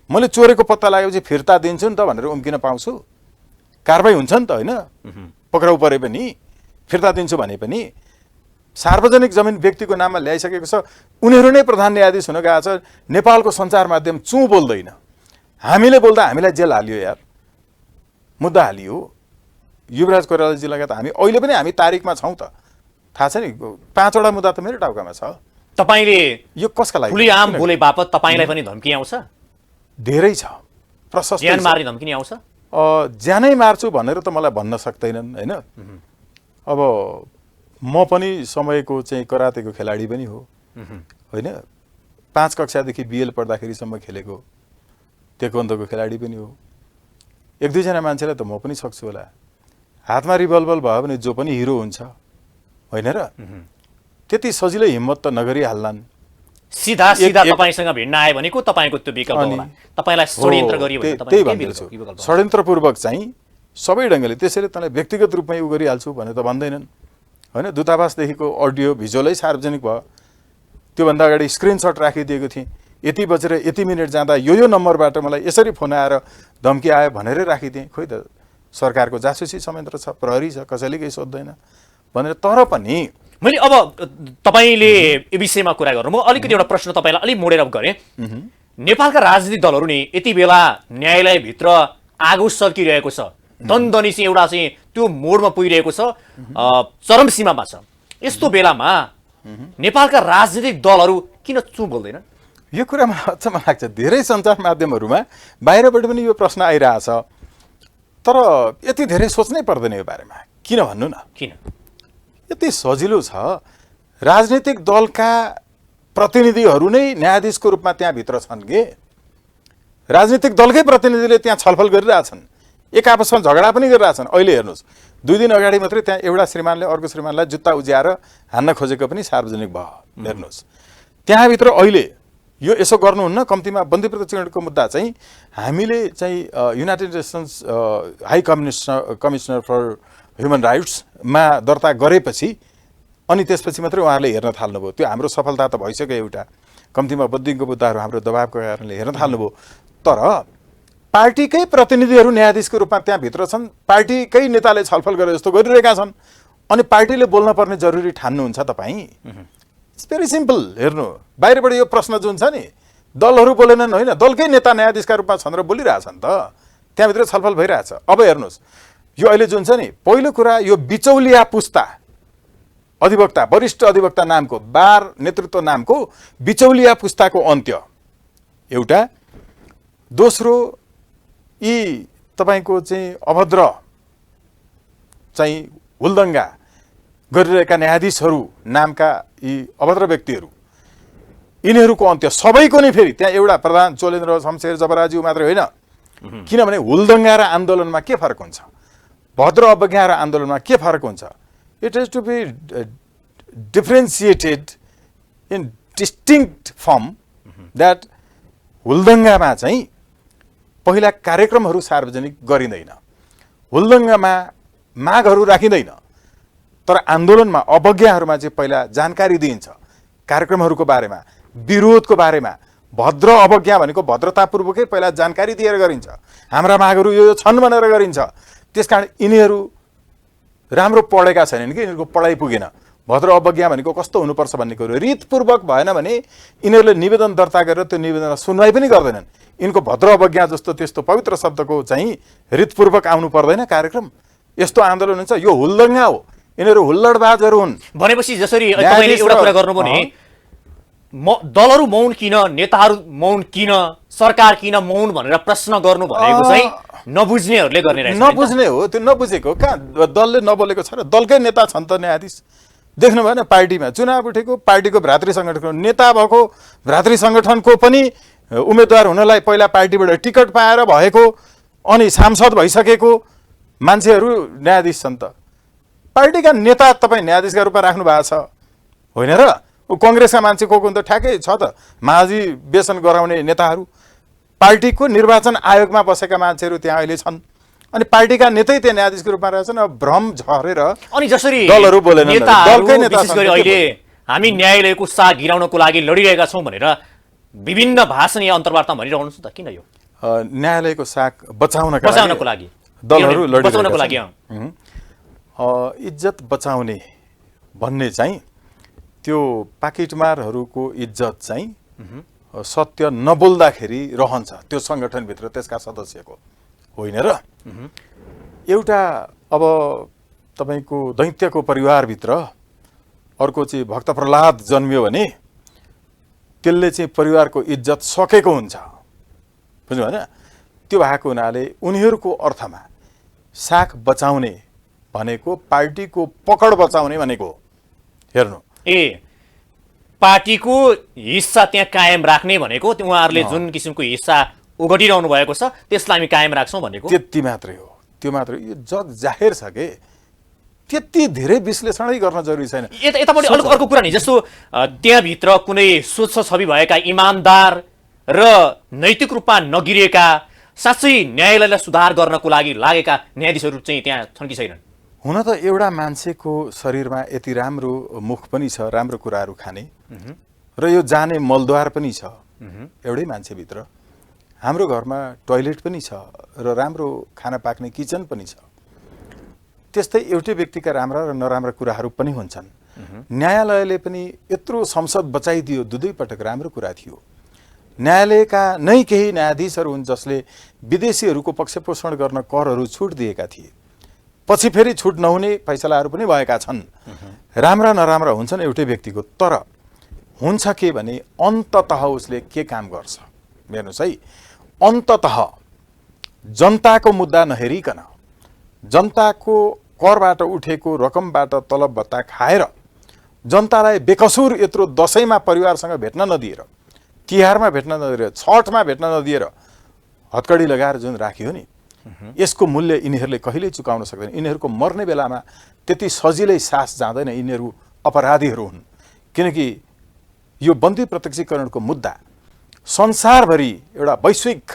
मैले चोरेको पत्ता लागेपछि फिर्ता दिन्छु नि त भनेर उम्किन पाउँछु। कारबाही हुन्छ नि त होइन, पक्राउ परे पनि फिर्ता दिन्छु भने पनि सार्वजनिक जमिन व्यक्तिको नाममा ल्याइसकेको छ। उनीहरू नै प्रधान न्यायाधीश हुन गएको छ। नेपालको सञ्चार माध्यम चुँ बोल्दैन। हामीले बोल्दा हामीलाई जेल हालियो यार, मुद्दा हालियो। युवराज कोइरालाजी लगायत हामी अहिले पनि हामी तारिकमा छौँ त, थाहा छ नि, 5वटा मुद्दा त मेरो टाउकामा छ। तपाईँले यो कसका लागि खुली आम बोले बापत तपाईँलाई पनि धम्की आउँछ? धेरै छ, प्रशस्त। ज्यान मार्ने धम्की नि आउँछ? ज्यानै मार्छु भनेर त मलाई भन्न सक्दैनन् होइन। अब म पनि समयको चाहिँ करातेको खेलाडी पनि हो होइन। 5 कक्षादेखि बिएल पढ्दाखेरिसम्म खेलेको तेक्वोन्दोको खेलाडी पनि हो। 1-2जना मान्छेलाई त म पनि सक्छु होला। हातमा रिभल्भर भयो भने जो पनि हिरो हुन्छ होइन र? त्यति सजिलै हिम्मत त नगरिहाल्लान्। सीधा तपाईसँग भिड्न आयो भने को तपाईँको त्यो विकल्प होला? तपाईँलाई षड्यन्त्र गरियो भने त्यही भन्दैछु, षड्यन्त्रपूर्वक चाहिँ सबै ढङ्गले। त्यसैले तँलाई व्यक्तिगत रूपमै उ गरिहाल्छु भने त भन्दैनन् होइन। दूतावासदेखिको अडियो भिजुअलै सार्वजनिक भयो। त्योभन्दा अगाडि स्क्रिनसट राखिदिएको थिएँ, यति बजेर यति मिनट जाँदा यो नम्बरबाट मलाई यसरी फोन आएर धम्की आयो भनेरै राखिदिएँ। खोइ त सरकारको जासुसी संयन्त्र छ, प्रहरी छ, कसैले केही सोध्दैन भनेर। तर पनि मैले अब तपाईँले यो विषयमा कुरा गर्नु, म अलिकति एउटा प्रश्न तपाईँलाई अलिक मोडेर गरेँ। नेपालका राजनीतिक दलहरू नि यति बेला न्यायालयभित्र आगो सल्किरहेको छ, दनदनी चाहिँ एउटा चाहिँ त्यो मोडमा पुगिरहेको छ, चरम सीमामा छ। यस्तो बेलामा नेपालका राजनीतिक दलहरू किन चुँ बोल्दैनन्? यो कुरा मलाई अचम्म लाग्छ। धेरै सञ्चार माध्यमहरूमा बाहिरबाट पनि यो प्रश्न आइरहेछ, तर यति धेरै सोच्नै पर्दैन यो बारेमा। किन भन्नु न? किन? यति सजिलो छ। राजनीतिक दलका प्रतिनिधिहरू नै न्यायाधीशको रूपमा त्यहाँभित्र छन् के? राजनीतिक दलकै प्रतिनिधिले त्यहाँ छलफल गरिरहेछन्। एक आपसमा झगडा पनि गरिरहेछन्। अहिले हेर्नुहोस् 2 दिन अगाडि मात्रै त्यहाँ एउटा श्रीमानले अर्को श्रीमानलाई जुत्ता उज्याएर हान्न खोजेको पनि सार्वजनिक भयो। हेर्नुहोस् त्यहाँभित्र अहिले यो यसो गर्नुहुन्न। कम्तीमा बन्दी प्रत्यक्षको मुद्दा चाहिँ हामीले चाहिँ United Nations High Commissioner for Human राइट्समा दर्ता गरेपछि अनि त्यसपछि मात्रै उहाँहरूले हेर्न थाल्नुभयो। त्यो हाम्रो सफलता त भइसक्यो एउटा। कम्तीमा बन्दीको मुद्दाहरू हाम्रो दबावको कारणले हेर्न थाल्नुभयो। तर पार्टीकै प्रतिनिधिहरू न्यायाधीशको रूपमा त्यहाँभित्र छन्। पार्टीकै नेताले छलफल गरेर जस्तो गरिरहेका छन्। अनि पार्टीले बोल्न पर्ने जरुरी ठान्नुहुन्छ तपाईँ? It's very simple. हेर्नु बाहिरबाट यो प्रश्न जुन छ नि दलहरू बोलेनन् होइन, दलकै नेता न्यायाधीशका रूपमा छन् र बोलिरहेछन् त, त्यहाँभित्र छलफल भइरहेछ। अब हेर्नुहोस् यो अहिले जुन छ नि, पहिलो कुरा यो बिचौलिया पुस्ता अधिवक्ता वरिष्ठ अधिवक्ता नामको बार नेतृत्व नामको बिचौलिया पुस्ताको अन्त्य एउटा। दोस्रो यी तपाईको चाहिँ अभद्र चाहिँ हुलदङ्गा गरिरहेका न्यायाधीशहरू नामका यी अभद्र व्यक्तिहरू यिनीहरूको अन्त्य सबैको नै। फेरि त्यहाँ एउटा प्रधान चोलेन्द्र शमशेर जबराज्यू मात्रै होइन, किनभने हुलदङ्गा र आन्दोलनमा के फरक हुन्छ, भद्र अवज्ञा र आन्दोलनमा के फरक हुन्छ? It has to be differentiated in distinct form that हुलदङ्गामा चाहिँ पहिला कार्यक्रमहरू सार्वजनिक गरिँदैन, हुलदङ्गामा मागहरू राखिँदैन, तर आन्दोलनमा अवज्ञाहरूमा चाहिँ पहिला जानकारी दिइन्छ कार्यक्रमहरूको बारेमा, विरोधको बारेमा। भद्र अवज्ञा भनेको भद्रतापूर्वकै पहिला जानकारी दिएर गरिन्छ। हाम्रा मागहरू यो छन् भनेर गरिन्छ। त्यसकारण यिनीहरू राम्रो पढेका छैनन् कि यिनीहरूको पढाइ पुगेन। भद्र अवज्ञा भनेको कस्तो हुनुपर्छ भन्ने कुरो रीतपूर्वक भएन भने यिनीहरूले निवेदन दर्ता गरेर त्यो निवेदनलाई सुनवाई पनि गर्दैनन्। यिनको भद्र अवज्ञा जस्तो त्यस्तो पवित्र शब्दको चाहिँ रीतपूर्वक आउनु पर्दैन कार्यक्रम। यस्तो आन्दोलन हुन्छ, यो हुलदङ्गा हो, यिनीहरू हुल्लडबाजहरू हुन्। भनेपछि जसरी तपाईँले एउटा कुरा गर्नुभयो नि, दलहरू मौन किन, नेताहरू मौन किन, सरकार किन मौन भनेर प्रश्न गर्नु भनेको चाहिँ नबुझ्नेहरूले गर्ने रहेछ। नबुझ्ने हो, त्यो नबुझेको। कहाँ दलले नबोलेको छ र? दलकै नेता छन् त न्यायाधीश। देख्नु भएन पार्टीमा चुनाव उठेको पार्टीको भ्रातृ सङ्गठनको नेता भएको, भ्रातृ सङ्गठनको पनि उम्मेदवार हुनलाई पहिला पार्टीबाट टिकट पाएर भएको अनि सांसद भइसकेको मान्छेहरू न्यायाधीश छन् त। पार्टीका नेता तपाईँ न्यायाधीशका रूपमा राख्नु भएको छ होइन र? कङ्ग्रेसका मान्छे को त ठ्याक्कै छ त, महाजी व्यसन गराउने नेताहरू। पार्टीको निर्वाचन आयोगमा बसेका मान्छेहरू त्यहाँ अहिले छन् अनि पार्टीका नेतै त्यहाँ न्यायाधीशको रूपमा रहेछन्। अब भ्रम झरेर अनि जसरी दलहरू बोलेनन्, दलकै नेता विशेष गरी अहिले हामी न्यायालयको साथ गिराउनको लागि लडिरहेका छौँ भनेर विभिन्न भाषणीय अन्तर्वार्ता भनिरहनुहुन्छ त, किन यो न्यायालयको साख बचाउनको लागि दलहरू बचाउनको लागि इज्जत बचाउने भन्ने चाहिँ त्यो पाकिटमारहरूको इज्जत चाहिँ सत्य नबोल्दाखेरि रहन्छ त्यो सङ्गठनभित्र त्यसका सदस्यको, होइन र? एउटा अब तपाईँको दैत्यको परिवारभित्र अर्को चाहिँ भक्त प्रह्लाद जन्मियो भने त्यसले चाहिँ परिवारको इज्जत सकेको हुन्छ, बुझ्नु भएन? त्यो भएको हुनाले उनीहरूको अर्थमा साख बचाउने भनेको पार्टीको पकड बचाउने भनेको। हेर्नु पार्टीको हिस्सा त्यहाँ कायम राख्ने भनेको उहाँहरूले जुन किसिमको हिस्सा ओगटिरहनु भएको छ त्यसलाई हामी कायम राख्छौँ भनेको त्यति मात्रै हो। त्यो मात्रै, यो जग जाहेर छ के, त्यति धेरै विश्लेषणै गर्न जरुरी छैन। यतापट्टि अर्को कुरा नि, जस्तो त्यहाँभित्र कुनै स्वच्छ छवि भएका इमान्दार र नैतिक रूपमा नगिरिएका साँच्चै न्यायालयलाई सुधार गर्नको लागि लागेका न्यायाधीशहरू चाहिँ त्यहाँ छन् कि छैनन्? हुन त एउटा मान्छेको शरीरमा यति राम्रो मुख पनि छ, राम्रो कुराहरू खाने र यो जाने मलद्वार पनि छ एउटै मान्छेभित्र। हाम्रो घरमा टोयलेट पनि छ र राम्रो खाना पाक्ने किचन पनि छ। त्यस्तै एउटै व्यक्तिका राम्रा र नराम्रा कुराहरू पनि हुन्छन्। न्यायालयले पनि यत्रो संसद बचाइदियो, दुई पटक राम्रो कुरा थियो। न्यायालयका नै केही न्यायाधीशहरू हुन् जसले विदेशीहरूको पक्षपोषण गर्न करहरू छुट दिएका थिए, पछि फेरि छुट नहुने फैसलाहरू पनि भएका छन्। राम्रा नराम्रा हुन्छन् एउटै व्यक्तिको, तर हुन्छ के भने अन्ततः उसले के काम गर्छ। हेर्नुहोस् है, अन्ततः जनताको मुद्दा नहेरिकन जनताको करबाट उठेको रकमबाट तलब भत्ता खाएर जनतालाई बेकसुर यत्रो दशैंमा परिवारसँग भेट्न नदिएर, तिहारमा भेट्न नदिएर, छठमा भेट्न नदिएर हतकडी लगाएर जुन राखियो नि, यसको मूल्य यिनीहरूले कहिल्यै चुकाउन सक्दैन। यिनीहरूको मर्ने बेलामा त्यति सजिलै सास जाँदैन, यिनीहरू अपराधीहरू हुन्। किनकि यो बन्दी प्रत्यक्षीकरणको मुद्दा संसारभरि एउटा वैश्विक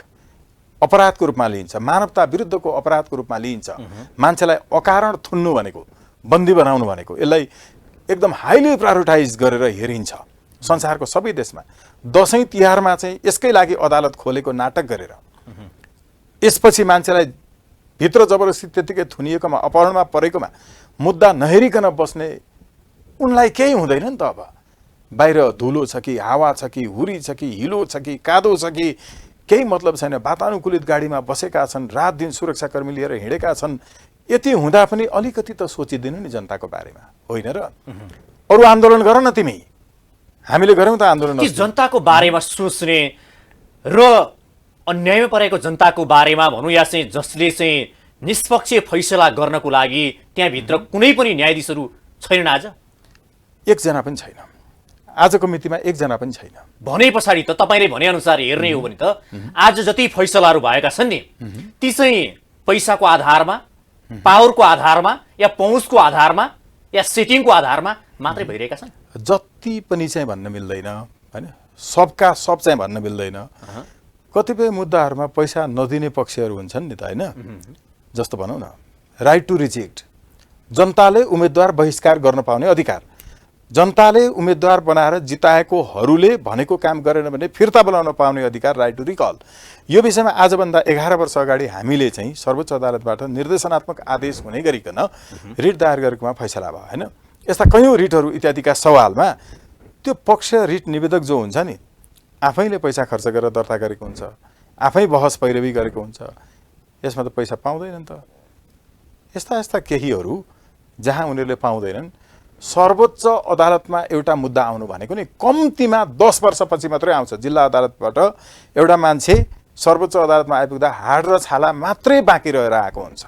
अपराधको रूपमा लिइन्छ, मानवता विरुद्धको अपराधको रूपमा लिइन्छ। मान्छेलाई अकारण थुन्नु भनेको, बन्दी बनाउनु भनेको, यसलाई एकदम हाइली प्रायोरिटाइज गरेर हेरिन्छ संसारको सबै देशमा। दसैँ तिहारमा चाहिँ यसकै लागि अदालत खोलेको नाटक गरेर यसपछि मान्छेलाई भित्र जबरजस्ती त्यतिकै थुनिएकोमा, अपहरणमा परेकोमा मुद्दा नहेरिकन बस्ने उनलाई केही हुँदैन नि त। अब बाहिर धुलो छ कि, हावा छ कि, हुरी छ कि, हिलो छ कि, कादो छ कि, केही मतलब छैन। वातानुकूलित गाडीमा बसेका छन्, रात दिन सुरक्षाकर्मी लिएर हिँडेका छन्। यति हुँदा पनि अलिकति त सोचिदिनु नि जनताको बारेमा, होइन र? अरू आन्दोलन गर न तिमी, हामीले गऱ्यौँ त आन्दोलन। जनताको बारेमा सोच्ने र अन्यायमा परेको जनताको बारेमा भनौँ, या चाहिँ जसले चाहिँ निष्पक्ष फैसला गर्नको लागि त्यहाँभित्र कुनै पनि न्यायाधीशहरू छैनन् आज? एकजना पनि छैन, आजको मितिमा एकजना पनि छैन। भने पछाडि त तपाईँले भनेअनुसार हेर्ने हो भने त आज जति फैसलाहरू भएका छन् नि, ती चाहिँ पैसाको आधारमा, पावरको आधारमा, या पहुँचको आधारमा, या सेटिङको आधारमा मात्रै भइरहेका छन्। जति पनि चाहिँ भन्न मिल्दैन, होइन? सबका सब चाहिँ भन्न मिल्दैन। कतिपय मुद्दाहरूमा पैसा नदिने पक्षहरू हुन्छन् नि त, होइन? जस्तो भनौँ न, राइट टु रिजेक्ट, जनताले उम्मेदवार बहिष्कार गर्न पाउने अधिकार, जनताले उम्मेदवार बनाएर जिताएकोहरूले भनेको काम गरेन भने फिर्ता बोलाउन पाउने अधिकार, राइट टु रिकल। यो विषयमा आजभन्दा 11 वर्ष अगाडि हामीले चाहिँ सर्वोच्च अदालतबाट निर्देशनात्मक आदेश हुने गरिकन रिट दायर गरेकोमा फैसला भयो, होइन? यस्ता कैयौँ रिटहरू इत्यादिका सवालमा त्यो पक्ष रिट निवेदक जो हुन्छ नि, आफैले पैसा खर्च गरेर दर्ता गरेको हुन्छ, आफै बहस पैरवी गरेको हुन्छ, यसमा त पैसा पाउँदैनन् त। यस्ता यस्ता केहीहरू जहाँ उनीहरूले पाउँदैनन्, सर्वोच्च अदालतमा एउटा मुद्दा आउनु भनेको नि कम्तीमा 10 वर्षपछि मात्रै आउँछ। जिल्ला अदालतबाट एउटा मान्छे सर्वोच्च अदालतमा आइपुग्दा हाड र छाला मात्रै बाँकी रहेर आएको हुन्छ।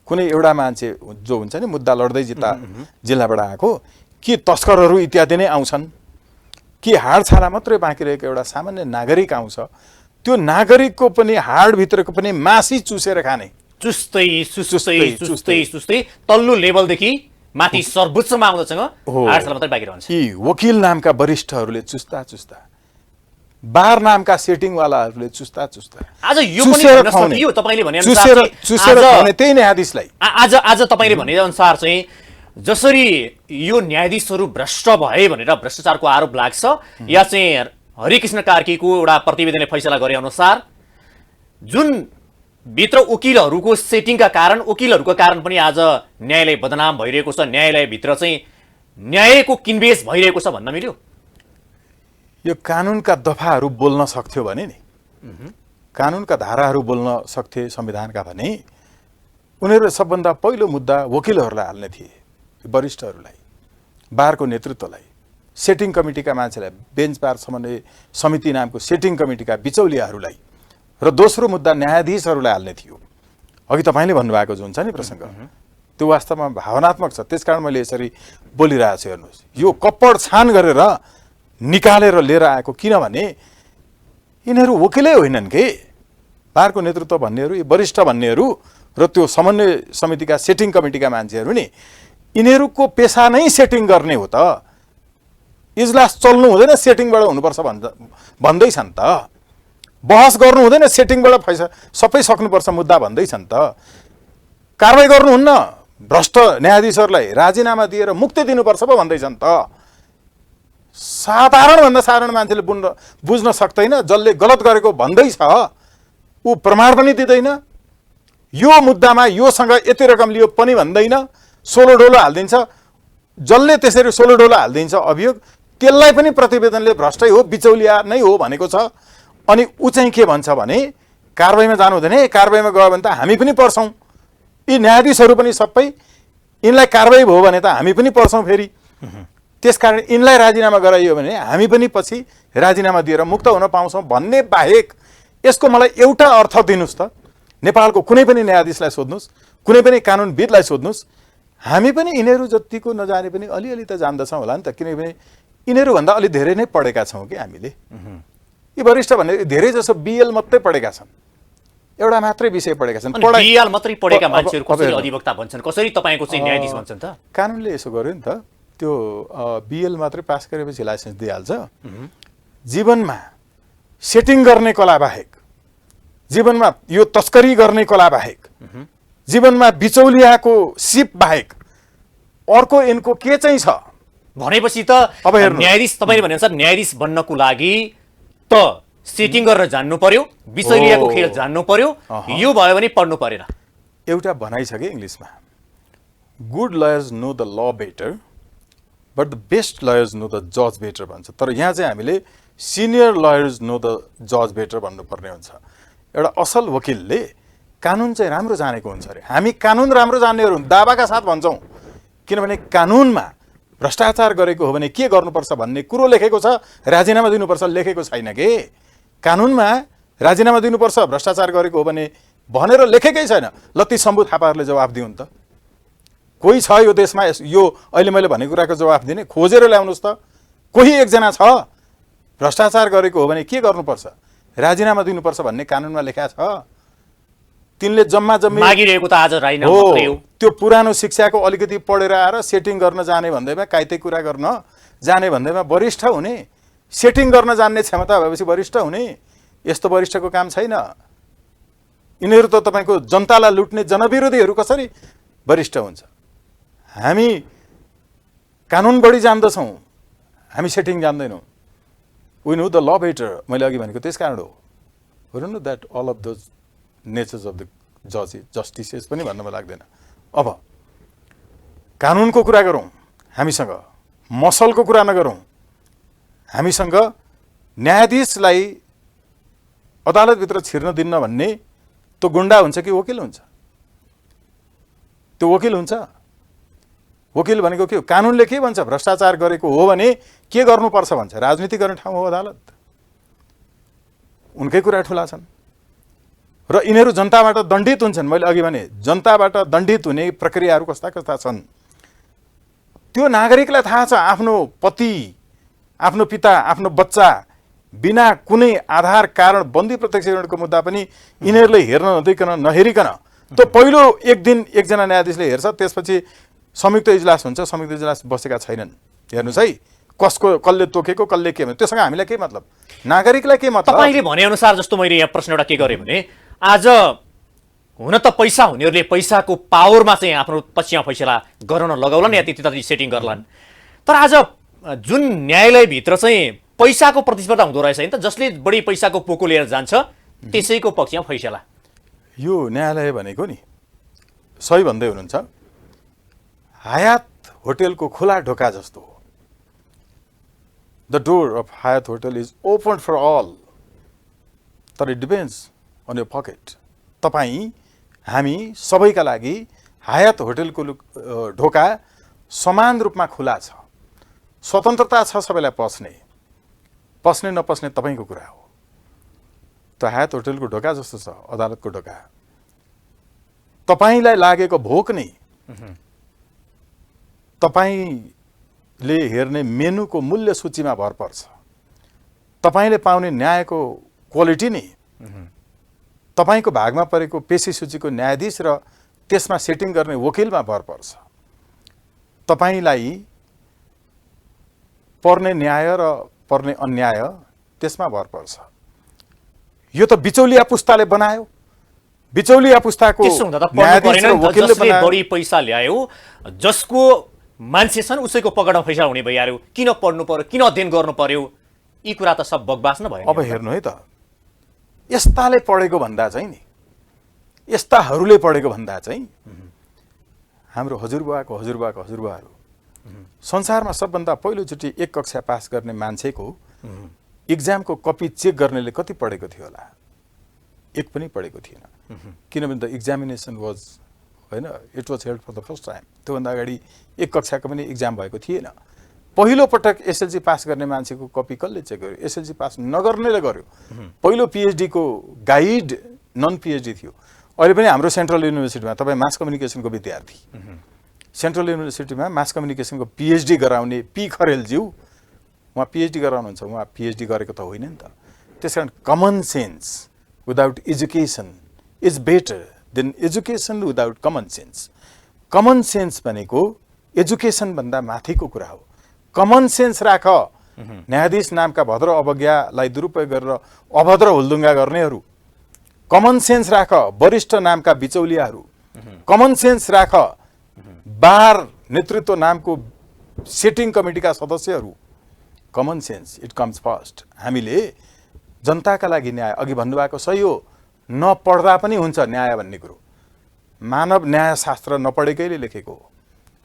कुनै एउटा मान्छे जो हुन्छ नि मुद्दा लड्दै जिल्लाबाट आएको, कि तस्करहरू इत्यादि नै आउँछन्, कि हाड छाला मात्रै बाँकी रहेको एउटा सामान्य नागरिक आउँछ। त्यो नागरिकको पनि हाडभित्रको पनि मासी चुसेर खाने, चुस्दै चुस्दै चुस्दै चुस्दै तल्लो लेभलदेखि माथि सर्वोच्चमा आउँदछन्, हाड छाला मात्रै बाँकी रहन्छ। यी वकिल नामका वरिष्ठहरूले चुस्ता चुस्ता, बार नामका सेटिङवालाहरूले चुस्ता चुस्ता आज यो पनि भन्न सकियो तपाईले भने अनुसार चुसेर खाउने त्यही न्यायाधीशलाई। आज तपाईले भने अनुसार चाहिँ जसरी यो न्यायाधीशहरू भ्रष्ट भए भनेर भ्रष्टाचारको आरोप लाग्छ, या चाहिँ हरिकृष्ण कार्कीको एउटा प्रतिवेदनले फैसला गरे अनुसार जुन भित्र वकिलहरूको सेटिङका कारण, वकिलहरूको कारण पनि आज न्यायालय बदनाम भइरहेको छ, न्यायालयभित्र चाहिँ न्यायको किनबेच भइरहेको छ भन्न मिल्यो। यो कानुनका दफाहरू बोल्न सक्थ्यो भने नि, कानुनका धाराहरू बोल्न सक्थे संविधानका भने, उनीहरूले सबभन्दा पहिलो मुद्दा वकिलहरूलाई हाल्ने थिए, वरिष्ठहरूलाई, बारको नेतृत्वलाई, सेटिङ कमिटीका मान्छेलाई, बेन्च बार समन्वय समिति नामको सेटिङ कमिटीका बिचौलियाहरूलाई, र दोस्रो मुद्दा न्यायाधीशहरूलाई हाल्ने थियो। अघि तपाईँले भन्नुभएको जो हुन्छ नि प्रसङ्ग, त्यो वास्तवमा भावनात्मक छ, त्यसकारण मैले यसरी बोलिरहेको छु। हेर्नुहोस्, यो कप्पड छान गरेर निकालेर लिएर आएको, किनभने यिनीहरू वकिलै होइनन् के, बारको नेतृत्व भन्नेहरू, यी वरिष्ठ भन्नेहरू र त्यो समन्वय समितिका सेटिङ कमिटीका मान्छेहरू नि, यिनीहरूको पेसा नै सेटिङ गर्ने हो त। इजलास चल्नु हुँदैन, सेटिङबाट हुनुपर्छ भन्दैछन् त। बहस गर्नु हुँदैन, सेटिङबाट पैसा सबै सक्नुपर्छ मुद्दा भन्दैछन् त। कारवाही गर्नुहुन्न, भ्रष्ट न्यायाधीशहरूलाई राजीनामा दिएर मुक्ति दिनुपर्छ पो भन्दैछन् त। साधारणभन्दा साधारण मान्छेले बुझ्न सक्दैन, जसले गलत गरेको भन्दैछ ऊ प्रमाण पनि दिँदैन, यो मुद्दामा योसँग यति रकम लियो पनि भन्दैन, सोलो डोलो हालिदिन्छ। जसले त्यसरी सोलो डोलो हालिदिन्छ अभियोग, त्यसलाई पनि प्रतिवेदनले भ्रष्टै हो, बिचौलिया नै हो भनेको छ। अनि ऊ चाहिँ के भन्छ भने कारवाहीमा जानु हुँदैन, कारवाहीमा गयो भने त हामी पनि पर्छौँ, यी न्यायाधीशहरू पनि सबै, यिनलाई कारवाही भयो भने त हामी पनि पर्छौँ फेरि। त्यसकारण यिनलाई राजीनामा गराइयो भने हामी पनि पछि राजीनामा दिएर मुक्त हुन पाउँछौँ भन्ने बाहेक यसको मलाई एउटा अर्थ दिनुहोस् त। नेपालको कुनै पनि न्यायाधीशलाई सोध्नुहोस्, कुनै पनि कानुनविदलाई सोध्नुहोस्, हामी पनि यिनीहरू जतिको नजाने पनि अलिअलि त जान्दछौँ होला नि त, किनभने यिनीहरूभन्दा अलि धेरै नै पढेका छौँ कि हामीले। यी वरिष्ठ भन्ने धेरै जसो बिएल मात्रै पढेका छन्, एउटा मात्रै विषय पढेका छन्। बिएल मात्रै पढेका अब- मान्छेहरू अब कसरी हेर्नु। अधिवक्ता भन्छन्, कसरी तपाईँको चाहिँ न्यायाधीश भन्छन् त? कानुनले यसो गर्यो नि त, त्यो बिएल मात्रै पास गरेपछि लाइसेन्स दिइहाल्छ। जीवनमा सेटिङ गर्ने कला बाहेक, जीवनमा यो तस्करी गर्ने कला बाहेक, जीवनमा बिचौलियाको सिप बाहेक अर्को यिनको के चाहिँ छ? भनेपछि त अब हेर्नु। न्यायाधीश तपाईँले भने अनुसार न्यायाधीश बन्नको लागि त सेटिङ गरेर जान्नु पर्यो, बिचौलियाको खेल जान्नु पर्यो, यो भयो भने पढ्नु परेन। एउटा भनाइ छ कि इङ्ग्लिसमा, good liars no the law better but the best liars know the जज बेटर भन्छ। तर यहाँ चाहिँ हामीले सिनियर लयर्स नो द जज बेटर भन्नुपर्ने हुन्छ। एउटा असल वकिलले कानुन चाहिँ राम्रो जानेको हुन्छ अरे। हामी कानुन राम्रो जान्नेहरू दावाका साथ भन्छौँ, किनभने कानुनमा भ्रष्टाचार गरेको हो भने के गर्नुपर्छ भन्ने कुरो लेखेको छ, राजीनामा दिनुपर्छ लेखेको छैन के। कानुनमा राजीनामा दिनुपर्छ भ्रष्टाचार गरेको हो भने भनेर लेखेकै छैन। ल ती शम्भु थापाहरूले जवाफ दिउन् त। कोही छ यो देशमा यो अहिले मैले भनेको कुराको जवाफ दिने? खोजेर ल्याउनुहोस् त। कोही एकजना छ भ्रष्टाचार गरेको हो भने के गर्नुपर्छ, राजीनामा दिनुपर्छ भन्ने कानुनमा लेखा छ? तिनले जम्मा जम्मी मागिरहेको त आज राजीनामा हो, मात्रै हो। त्यो पुरानो शिक्षाको अलिकति पढेर आएर सेटिङ गर्न जाने भन्दैमा, काइते कुरा गर्न जाने भन्दैमा वरिष्ठ हुने, सेटिङ गर्न जान्ने क्षमता भएपछि वरिष्ठ हुने, यस्तो वरिष्ठको काम छैन। यिनीहरू त तपाईँको जनतालाई लुट्ने जनविरोधीहरू कसरी वरिष्ठ हुन्छ? हामी कानुन बढी जान्दछौँ, हामी सेटिङ जान्दैनौँ। We know the law better, मैले अघि भनेको त्यस कारण हो। We don't know that all of those natures of the justices पनि भन्नमा लाग्दैन। अब कानुनको कुरा गरौँ हामीसँग, मसलको कुरा नगरौँ। हामीसँग न्यायाधीशलाई अदालतभित्र छिर्न दिन्न भन्ने त्यो गुन्डा हुन्छ कि वकिल हुन्छ? त्यो वकिल हुन्छ? वकिल भनेको के हो? कानुनले के भन्छ? भ्रष्टाचार गरेको हो भने के गर्नुपर्छ भन्छ। राजनीति गर्ने ठाउँ हो अदालत। उनकै कुरा ठुला छन् र यिनीहरू जनताबाट दण्डित हुन्छन्। मैले अघि भने जनताबाट दण्डित हुने प्रक्रियाहरू कस्ता कस्ता छन् त्यो नागरिकलाई थाहा छ। आफ्नो पति, आफ्नो पिता, आफ्नो बच्चा बिना कुनै आधार कारण बन्दी प्रत्यक्षीकरणको मुद्दा पनि यिनीहरूले हेर्न नदिकन नहेरिकन त्यो पहिलो एक दिन एकजना न्यायाधीशले हेर्छ, त्यसपछि संयुक्त इजलास हुन्छ। संयुक्त इजलास बसेका छैनन्। हेर्नुहोस् है, कसको कसले तोकेको कसले के भन्यो, त्योसँग हामीलाई के मतलब? नागरिकलाई के मतलब? तपाईँले भनेअनुसार जस्तो मैले यहाँ प्रश्न एउटा के गरेँ भने, आज हुन त पैसा हुनेहरूले पैसाको पावरमा चाहिँ आफ्नो पछिया फैसला गराउन लगाउलान् या त्यति सेटिङ गर्लान्। तर आज जुन न्यायालयभित्र चाहिँ पैसाको प्रतिस्पर्धा हुँदो रहेछ नि त, जसले बढी पैसाको पोको लिएर जान्छ त्यसैको पक्षमा फैसला। यो न्यायालय भनेको नि सही भन्दै हुनुहुन्छ, हयात होटेलको खुला ढोका जस्तो हो। The door of Hyatt hotel is open for all, तर it depends on your pocket. तपाईँ हामी सबैका लागि हयात होटेलको ढोका समान रूपमा खुला छ। स्वतन्त्रता छ सबैलाई पस्ने नपस्ने तपाईँको कुरा हो। त हयात होटेलको ढोका जस्तो छ अदालतको ढोका। तपाईँलाई लागेको भोक नै तपाईँले हेर्ने मेनुको मूल्य सूचीमा भर पर्छ। तपाईँले पाउने न्यायको क्वालिटी नै तपाईँको भागमा परेको पेशी सूचीको न्यायाधीश र त्यसमा सेटिङ गर्ने वकिलमा भर पर्छ। तपाईँलाई पर्ने न्याय र पर्ने अन्याय त्यसमा भर पर्छ। यो त बिचौलिया पुस्ताले बनायो। बिचौलिया पुस्ताको न्यायाधीश र वकिलले जसले बढी पैसा ल्यायो, जसको मान्छे छन् उसैको पकडमा फैसला हुने भइहाल्यो। किन पढ्नु पर्यो, किन अध्ययन गर्नु पर्यो? यी कुरा त सब बकवास न भयो। अब हेर्नु है त, यस्ताले पढेको भन्दा चाहिँ नि, यस्ताहरूले पढेको भन्दा चाहिँ हाम्रो हजुरबुवाको हजुरबुवाहरू संसारमा सबभन्दा पहिलोचोटि एक कक्षा पास गर्ने मान्छेको इक्जामको कपी चेक गर्नेले कति पढेको थियो होला? एक पनि पढेको थिएन। किनभने द एक्जामिनेसन वाज, होइन, it was held for the first time. त्योभन्दा अगाडि एक कक्षाको पनि इक्जाम भएको थिएन। पहिलो पटक एसएलसी पास गर्ने मान्छेको कपी कसले चेक गर्यो? एसएलसी पास नगर्नेले गर्यो। पहिलो पिएचडीको गाइड नन पिएचडी थियो। अहिले पनि हाम्रो सेन्ट्रल युनिभर्सिटीमा तपाईँ मास कम्युनिकेसनको विद्यार्थी, सेन्ट्रल युनिभर्सिटीमा मास कम्युनिकेसनको पिएचडी गराउने पी खरेलज्यू, उहाँ पिएचडी गराउनुहुन्छ। उहाँ पिएचडी गरेको त होइन नि त। त्यसकारण common sense without education is better than education without common sense. Common sense भनेको एजुकेसनभन्दा माथिको कुरा हो। कमन सेन्स राख। न्यायाधीश नामका भद्र अवज्ञालाई दुरुपयोग गरेर अभद्र हुलदुङ्गा गर्नेहरू, कमन सेन्स राख। वरिष्ठ नामका बिचौलियाहरू, कमन सेन्स राख। बार नेतृत्व नामको सेटिङ कमिटीका सदस्यहरू, common sense it comes first. हामीले जनताका लागि न्याय, अघि भन्नुभएको सही हो, नपढ्दा पनि हुन्छ न्याय भन्ने कुरो। मानव न्यायशास्त्र नपढेकैले लेखेको हो,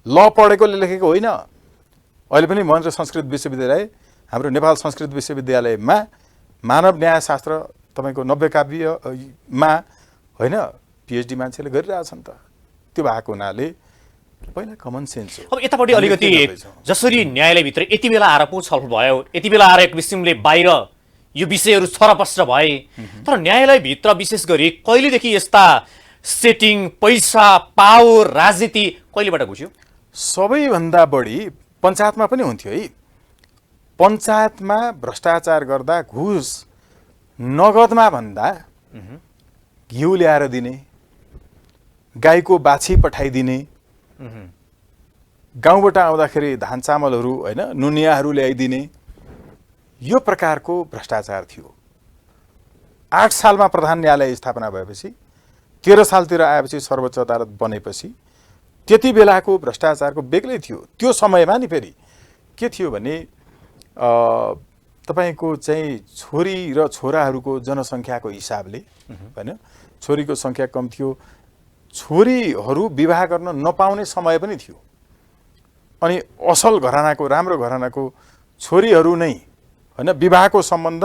ल पढेकोले लेखेको होइन। अहिले पनि महेन्द्र संस्कृत विश्वविद्यालय, हाम्रो नेपाल संस्कृत विश्वविद्यालयमा मानव न्यायशास्त्र तपाईँको 90 काव्यमा होइन पिएचडी मान्छेले गरिरहेछन् त। त्यो भएको हुनाले पहिला कमन सेन्स हो। अब यतापट्टि अलिकति जसरी न्यायालयभित्र यति बेला आएर पो छलफल भयो, यति बेला आएर एक किसिमले बाहिर यो विषयहरू छरपस्ट भए, तर न्यायालयभित्र विशेष गरी कहिलेदेखि यस्ता सेटिङ, पैसा, पावर, राजनीति कहिलेबाट घुस्यो? सबैभन्दा बढी पञ्चायतमा पनि हुन्थ्यो है। पञ्चायतमा भ्रष्टाचार गर्दा घुस नगदमा भन्दा घिउ ल्याएर दिने, गाईको बाछी पठाइदिने, गाउँबाट आउँदाखेरि धान चामलहरू होइन नुनियाहरू ल्याइदिने, यो प्रकारको भ्रष्टाचार थियो। 8 सालमा प्रधान न्यायालय स्थापना भएपछि 13 सालतिर आएपछि सर्वोच्च अदालत बनेपछि त्यति बेलाको भ्रष्टाचारको बेग्लै थियो। त्यो समयमा नि फेरि के थियो भने तपाईको चाहिँ छोरी र छोराहरूको जनसङ्ख्याको हिसाबले होइन छोरीको सङ्ख्या कम थियो, छोरीहरू विवाह गर्न नपाउने समय पनि थियो। अनि असल घरानाको, राम्रो घरानाको छोरीहरू नै होइन विवाहको सम्बन्ध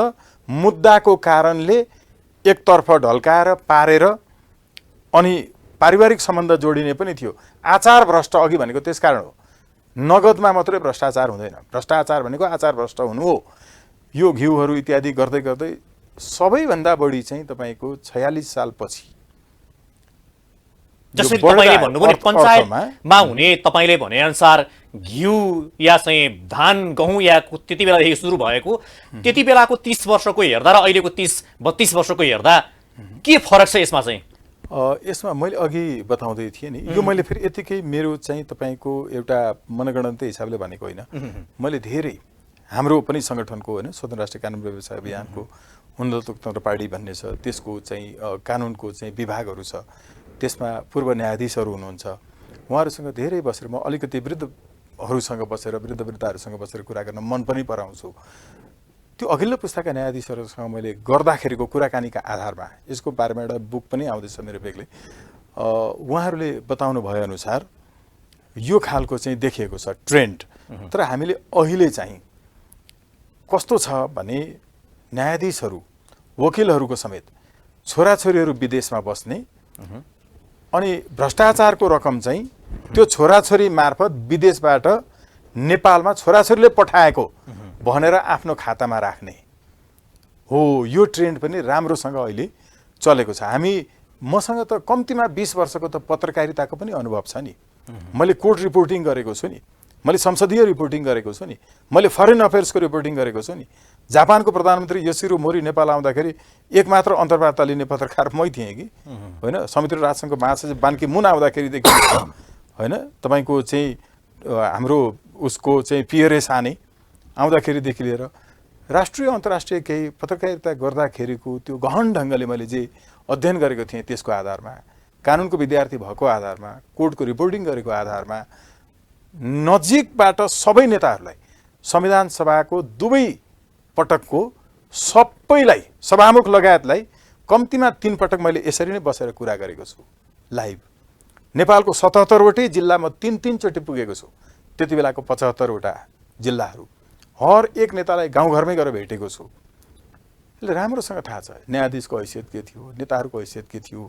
मुद्दाको कारणले एकतर्फ ढल्काएर पारेर अनि पारिवारिक सम्बन्ध जोडिने पनि थियो। आचार भ्रष्ट अघि भनेको त्यसकारण हो। नगदमा मात्रै भ्रष्टाचार हुँदैन। भ्रष्टाचार भनेको आचार भ्रष्ट हुनु हो। यो घिउहरू इत्यादि गर्दै गर्दै सबैभन्दा बढी चाहिँ तपाईँको 46 सालपछि जसरी तपाईँले भन्नुभयो नि पञ्चायतमा हुने, तपाईँले भनेअनुसार घिउ या चाहिँ धान गहुँ या त्यति बेलादेखि सुरु भएको, त्यति बेलाको 30 वर्षको हेर्दा र अहिलेको 30-32 वर्षको हेर्दा के फरक छ यसमा चाहिँ? यसमा मैले अघि बताउँदै थिएँ नि, यो मैले फेरि यतिकै मेरो चाहिँ तपाईँको एउटा मनगणन्त हिसाबले भनेको होइन। मैले धेरै हाम्रो पनि सङ्गठनको होइन स्वतन्त्र राष्ट्रिय कानुन व्यवस्था अभियानको उन्नत लोकतन्त्र पार्टी भन्ने छ, त्यसको चाहिँ कानुनको चाहिँ विभागहरू छ, त्यसमा पूर्व न्यायाधीशहरू हुनुहुन्छ। उहाँहरूसँग धेरै बसेर म अलिकति वृद्धहरूसँग बसेर वृद्धहरूसँग बसेर कुरा गर्न मन पनि पराउँछु। त्यो अघिल्लो पुस्ताका न्यायाधीशहरूसँग मैले गर्दाखेरिको कुराकानीका आधारमा यसको बारेमा एउटा बुक पनि आउँदैछ मेरो बेग्लै। उहाँहरूले बताउनु भएअनुसार यो खालको चाहिँ देखिएको छ ट्रेन्ड। तर हामीले अहिले चाहिँ कस्तो छ भने न्यायाधीशहरू, वकिलहरूको समेत छोराछोरीहरू विदेशमा बस्ने अनि भ्रष्टाचारको रकम चाहिँ त्यो छोराछोरी मार्फत विदेशबाट नेपालमा छोराछोरीले पठाएको भनेर आफ्नो खातामा राख्ने हो। यो ट्रेन्ड पनि राम्रोसँग अहिले चलेको छ। मसँग त कम्तीमा 20 वर्षको त पत्रकारिताको पनि अनुभव छ नि। मैले कोर्ट रिपोर्टिङ गरेको छु नि, मैले संसदीय रिपोर्टिङ गरेको छु नि, मैले फरेन अफेयर्सको रिपोर्टिङ गरेको छु नि। जापानको प्रधानमन्त्री योसिरो मोरी नेपाल आउँदाखेरि एकमात्र अन्तर्वार्ता लिने पत्रकार मै थिएँ कि होइन। संयुक्त राष्ट्रसङ्घको महासचिव बान की मुन आउँदाखेरिदेखि होइन तपाईँको चाहिँ हाम्रो उसको चाहिँ पियरे साने आउँदाखेरिदेखि लिएर राष्ट्रिय अन्तर्राष्ट्रिय केही पत्रकारिता गर्दाखेरिको त्यो गहन ढङ्गले मैले जे अध्ययन गरेको थिएँ त्यसको आधारमा, कानुनको विद्यार्थी भएको आधारमा, कोर्टको रिपोर्टिङ गरेको आधारमा नजिकबाट सबै नेताहरूलाई, संविधान सभाको दुवै पटकको सबैलाई, सभामुख लगायतलाई कम्तीमा 3 पटक मैले यसरी नै बसेर कुरा गरेको छु लाइभ। नेपालको 77वटै जिल्लामा 3 चोटि पुगेको छु। त्यति बेलाको 75वटा जिल्लाहरू, हर एक नेतालाई गाउँघरमै गएर भेटेको छु। यसले राम्रोसँग थाहा छ न्यायाधीशको हैसियत के थियो, नेताहरूको हैसियत के थियो।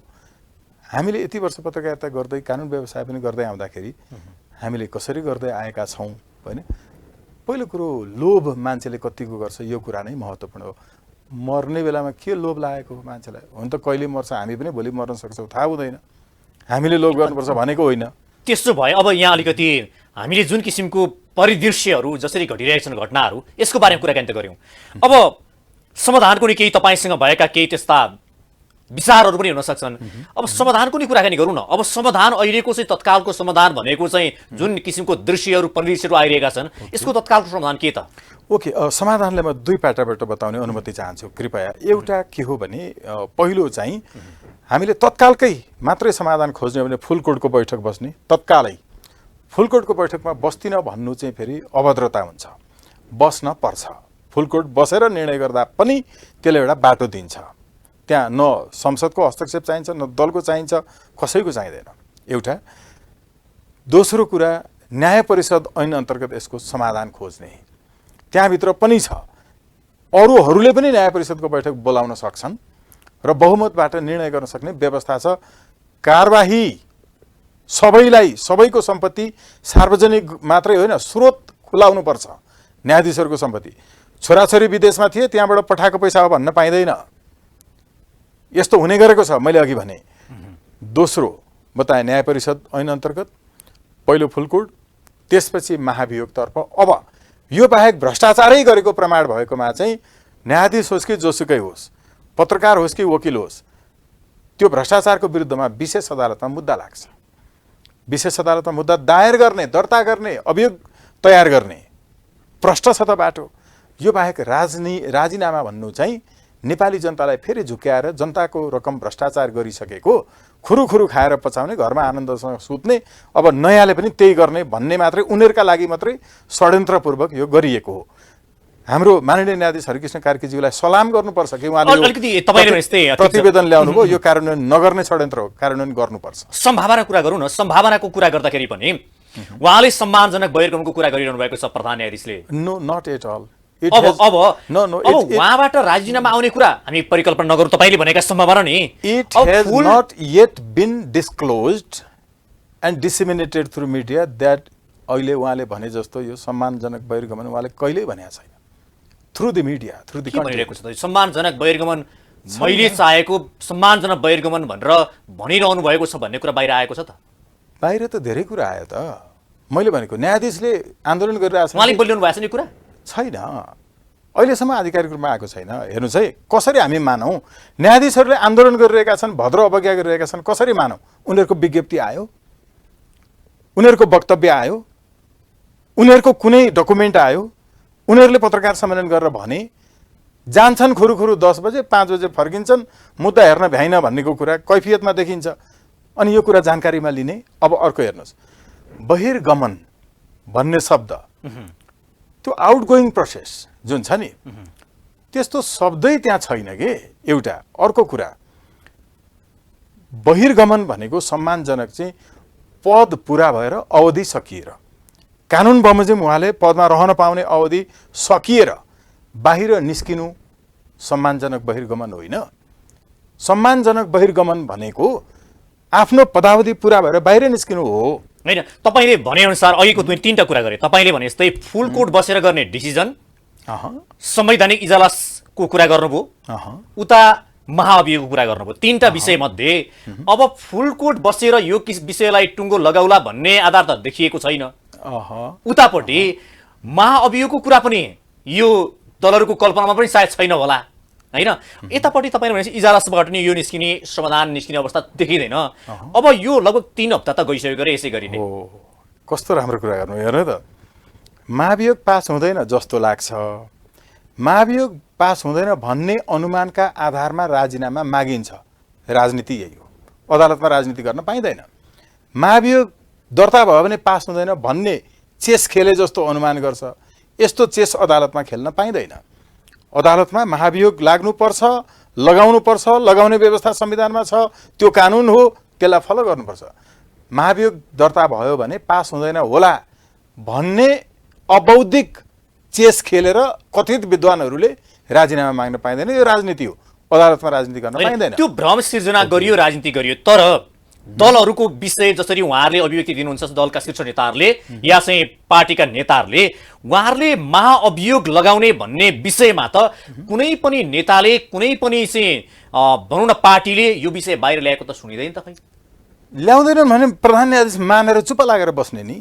हामीले यति वर्ष पत्रकारिता गर्दै कानुन व्यवसाय पनि गर्दै आउँदाखेरि हामीले कसरी गर्दै आएका छौँ होइन। पहिलो कुरो लोभ मान्छेले कतिको गर्छ यो कुरा नै महत्त्वपूर्ण हो। मर्ने बेलामा के लोभ लागेको मान्छेलाई, हुन त कहिले मर्छ, हामी पनि भोलि मर्न सक्छौँ, थाहा हुँदैन। हामीले लोभ गर्नुपर्छ भनेको होइन। त्यसो भए अब यहाँ अलिकति हामीले जुन किसिमको परिदृश्यहरू जसरी घटिरहेका छन् घटनाहरू, यसको बारेमा कुराकानी त गऱ्यौँ। अब समाधानको नि केही तपाईँसँग भएका केही त्यस्ता विचारहरू पनि हुन सक्छन्। अब समाधानको नि कुराकानी गरौँ न। अब समाधान अहिलेको चाहिँ तत्कालको समाधान भनेको चाहिँ जुन किसिमको दृश्यहरू परिदृश्यहरू आइरहेका छन्, यसको तत्कालको समाधान के त? ओके, समाधानलाई म दुई पाटाबाट बताउने अनुमति चाहन्छु कृपया। एउटा के हो भने पहिलो चाहिँ हामीले तत्कालकै मात्रै समाधान खोज्ने हो भने फुलकोटको बैठक बस्ने, तत्कालै फुलकोटको बैठकमा बस्दिन भन्नु चाहिँ फेरि अभद्रता हुन्छ। बस्न पर्छ। फुलकोट बसेर निर्णय गर्दा पनि त्यसले एउटा बाटो दिन्छ। त्यहाँ न संसदको हस्तक्षेप चाहिन्छ, न दलको चाहिन्छ, कसैको चाहिँदैन। एउटा। दोस्रो कुरा, न्याय परिषद ऐन अन्तर्गत यसको समाधान खोज्ने त्यहाँभित्र पनि छ। अरूहरूले पनि न्याय परिषदको बैठक बोलाउन सक्छन् र बहुमतबाट निर्णय गर्न सक्ने व्यवस्था छ। कारबाही सबैलाई, सबैको सम्पत्ति सार्वजनिक मात्रै होइन, स्रोत खुलाउनुपर्छ। न्यायाधीशहरूको सम्पत्ति छोराछोरी विदेशमा थिए, त्यहाँबाट पठाएको पैसा हो भन्न पाइँदैन। यस्तो हुने गरेको छ, मैले अघि भने। दोस्रो बताएँ न्याय परिषद ऐन अन्तर्गत, पहिलो फुलकोट, त्यसपछि महाभियोगतर्फ। अब यो बाहेक भ्रष्टाचारै गरेको प्रमाण भएकोमा चाहिँ न्यायाधीश होस् कि जोसुकै होस्, पत्रकार होस् कि वकिल होस्, त्यो भ्रष्टाचारको विरुद्धमा विशेष अदालतमा मुद्दा लाग्छ। विशेष अदालतमा मुद्दा दायर गर्ने, दर्ता गर्ने, अभियोग तयार गर्ने प्रष्ट छ त बाटो। यो बाहेक राजीनामा भन्नु चाहिँ नेपाली जनतालाई फेरि झुक्याएर जनताको रकम भ्रष्टाचार गरिसकेको खुरुखुरु खाएर पचाउने, घरमा आनन्दसँग सुत्ने, अब नयाँले पनि त्यही गर्ने भन्ने मात्रै, उनीहरूका लागि मात्रै षड्यन्त्रपूर्वक यो गरिएको हो। हाम्रो माननीय न्यायाधीश हरिकृष्ण कार्कीज्यूलाई सलाम गर्नुपर्छ कि उहाँले प्रतिवेदन ल्याउनु भयो। यो कार्यान्वयन नगर्ने षड्यन्त्र हो, कार्यान्वयन गर्नुपर्छ। सम्भावना कुरा गरौँ न। सम्भावनाको कुरा गर्दाखेरि पनि उहाँले सम्मानजनक बहिर्गमनको कुरा गरिरहनु भएको छ प्रधान न्यायाधीशले। No, not at all. अब उहाँबाट राजीनामा आउने कुरा हामी परिकल्पना नगरौँ, तपाईँले भनेका सम्भावना नि। It has not yet been disclosed and disseminated through media that अहिले उहाँले भने जस्तो यो सम्मानजनक बहिर्गमन उहाँले कहिल्यै भनेको छैन। Through the media, through the भनिरहेको छ सम्मानजनक बहिर्गमन, मैले चाहेको सम्मानजनक बहिर्गमन भनेर भनिरहनु भएको छ भन्ने कुरा बाहिर आएको छ त? बाहिर त धेरै कुरा आयो त। मैले भनेको न्यायाधीशले आन्दोलन गरिरहेको छ, उहाँले बोलिरहनु भएको छ नि कुरा? छैन, अहिलेसम्म आधिकारिक रूपमा आएको छैन। हेर्नुहोस् है, कसरी हामी मानौँ? न्यायाधीशहरूले आन्दोलन गरिरहेका छन्, भद्र अवज्ञा गरिरहेका छन्, कसरी मानौँ? उनीहरूको विज्ञप्ति आयो, उनीहरूको वक्तव्य आयो, उनीहरूको कुनै डकुमेन्ट आयो, उनीहरूले पत्रकार सम्मेलन गरेर भने, जान्छन् खुरुखुरु 10 बजे 5 बजे फर्किन्छन्, मुद्दा हेर्न भ्याइन भन्नेको कुरा कैफियतमा देखिन्छ। अनि यो कुरा जानकारीमा लिने। अब अर्को हेर्नुहोस्, बहिर्गमन भन्ने शब्द, त्यो आउटगोइङ प्रोसेस जुन छ नि, त्यस्तो शब्दै त्यहाँ छैन के। एउटा। अर्को कुरा, बहिर्गमन भनेको सम्मानजनक चाहिँ पद पुरा भएर अवधि सकिएर, कानुन बमोजिम उहाँले पदमा रहन पाउने अवधि सकिएर बाहिर निस्किनु सम्मानजनक बहिर्गमन होइन। सम्मानजनक बहिर्गमन भनेको आफ्नो पदावधि पुरा भएर बाहिर निस्किनु हो। होइन, तपाईँले भनेअनुसार अघिको 3टा कुरा गरे। तपाईँले भने जस्तै फुलकोट बसेर गर्ने डिसिजन, संवैधानिक इजलासको कुरा गर्नुभयो, उता महाअभियोगको कुरा गर्नुभयो। 3टा विषय मध्ये अब फुलकोट बसेर यो विषयलाई टुङ्गो लगाउला भन्ने आधार त देखिएको छैन। उतापट्टि महाअभियोगको कुरा पनि यो दलहरूको कल्पनामा पनि सायद छैन होला, होइन? यतापट्टि तपाईँले भनेपछि इजलासबाट नि यो निस्किने, समाधान निस्किने अवस्था देखिँदैन। अब यो लगभग 3 हप्ता त गइसक्यो गरे यसै गरी नै। कस्तो राम्रो कुरा गर्नु। हेर्नु त, महाभियोग पास हुँदैन जस्तो लाग्छ। महाभियोग पास हुँदैन भन्ने अनुमानका आधारमा राजीनामा मागिन्छ। राजनीति यही हो, अदालतमा राजनीति गर्न पाइँदैन। महाभियोग दर्ता भयो भने पास हुँदैन भन्ने चेस खेले जस्तो अनुमान गर्छ। यस्तो चेस अदालतमा खेल्न पाइँदैन। अदालतमा महाभियोग लाग्नुपर्छ, लगाउनुपर्छ, लगाउने व्यवस्था संविधानमा छ, त्यो कानुन हो, त्यसलाई फलो गर्नुपर्छ। महाभियोग दर्ता भयो भने पास हुँदैन होला भन्ने अबौद्धिक चेस खेलेर कथित विद्वानहरूले राजीनामा माग्न पाइँदैन। यो राजनीति हो, अदालतमा राजनीति गर्न पाइँदैन। त्यो भ्रम सिर्जना गरियो, राजनीति गरियो। तर दलहरूको विषय जसरी उहाँहरूले अभिव्यक्ति दिनुहुन्छ, दलका शीर्ष नेताहरूले या चाहिँ पार्टीका नेताहरूले, उहाँहरूले महाअभियोग लगाउने भन्ने विषयमा त कुनै पनि नेताले, कुनै पनि चाहिँ भनौँ न पार्टीले यो विषय बाहिर ल्याएको त सुनिँदैन। तपाईँ ल्याउँदैनन् भने प्रधान न्यायाधीश मानेर चुप लागेर बस्ने नि।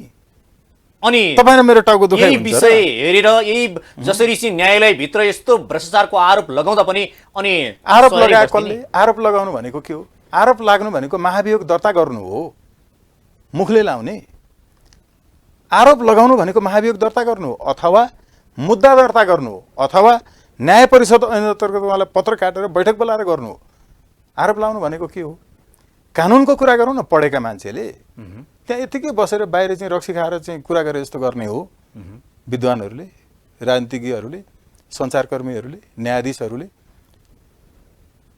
अनि तपाईँ र मेरो टाउको दुखाइ यही हुन्छ र? विषय हेरेर यही जसरी चाहिँ न्यायालयभित्र यस्तो भ्रष्टाचारको आरोप लगाउँदा पनि अनि आरोप सहयोग लगाए बस्दिने। कसले? आरोप लगाउनु भनेको के हो? आरोप लाग्नु भनेको महाभियोग दर्ता गर्नु हो, मुखले लाउने। आरोप लगाउनु भनेको महाभियोग दर्ता गर्नु हो अथवा मुद्दा दर्ता गर्नु हो अथवा न्याय परिषद ऐन अन्तर्गत उहाँलाई पत्र काटेर बैठक बोलाएर गर्नु हो। आरोप लगाउनु भनेको के हो? कानुनको कुरा गरौँ न। पढेका मान्छेले त्यहाँ यतिकै बसेर बाहिर चाहिँ रक्सी खाएर चाहिँ कुरा गरे जस्तो गर्ने हो? विद्वानहरूले, राजनीतिज्ञहरूले, सञ्चारकर्मीहरूले, न्यायाधीशहरूले?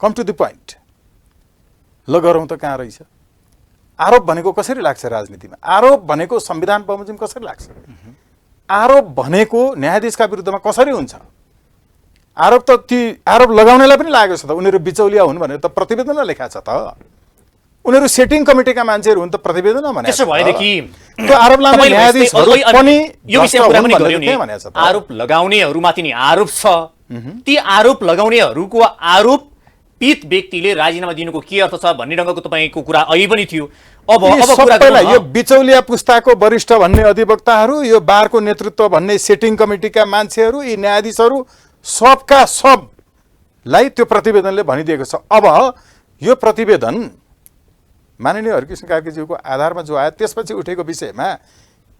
Come to the point. ल गरौँ त कहाँ रहेछ? आरोप भनेको कसरी लाग्छ राजनीतिमा? आरोप भनेको संविधान बमोजिम कसरी लाग्छ? आरोप भनेको न्यायाधीशका विरुद्धमा कसरी हुन्छ? आरोप त ती आरोप लगाउनेलाई पनि लागेको छ त। उनीहरू बिचौलिया हुन् भनेर त प्रतिवेदनमा लेखा छ त। उनीहरू सेटिङ कमिटीका मान्छेहरू हुन् त प्रतिवेदनमा भनेको छ। त्यसो भएदेखि त्यो आरोप लाग्ने तपाईँले न्यायाधीशहरू यस्तै- पनि यो विषयमा कुरा पनि गर्यौँ नि। भनेको छ त। आरोप लगाउनेहरूमाथि नि आरोप छ। ती आरोप लगाउनेहरूको आरोपित व्यक्तिले राजीनामा दिनुको के अर्थ छ भन्ने ढङ्गको तपाईँको कुरा अहिले पनि थियो। अब यी अब कुरा सबैलाई यो गरौँ न। बिचौलिया पुस्ताको वरिष्ठ भन्ने अधिवक्ताहरू, यो बारको नेतृत्व भन्ने सेटिङ कमिटीका मान्छेहरू, यी न्यायाधीशहरू सबका सबलाई त्यो प्रतिवेदनले भनिदिएको छ। अब यो प्रतिवेदन माननीय हरिकृष्ण कार्कीज्यूको आधारमा जो आयो त्यसपछि उठेको विषयमा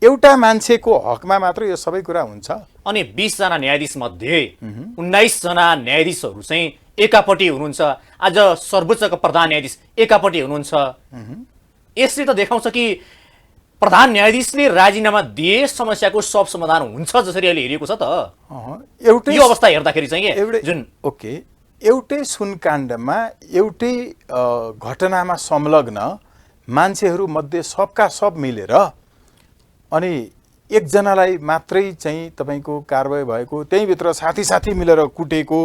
एउटा मान्छेको हकमा मात्र यो सबै कुरा हुन्छ। अनि 20 जना न्यायाधीश मध्ये 19 जना न्यायाधीशहरू चाहिँ एकापट्टि हुनुहुन्छ। आज सर्वोच्चका प्रधान न्यायाधीश एकापट्टि हुनुहुन्छ। यसले त देखाउँछ कि प्रधान न्यायाधीशले राजीनामा दिए समस्याको सब समाधान हुन्छ जसरी अहिले हेरिएको छ त। एउटै यो अवस्था हेर्दाखेरि चाहिँ एउटै जुन ओके, एउटै सुनकाण्डमा एउटै घटनामा संलग्न मान्छेहरू मध्ये सबका सब मिलेर अनि एकजनालाई मात्रै चाहिँ तपाईँको कारबाही भएको, त्यहीँभित्र साथी साथी मिलेर कुटेको,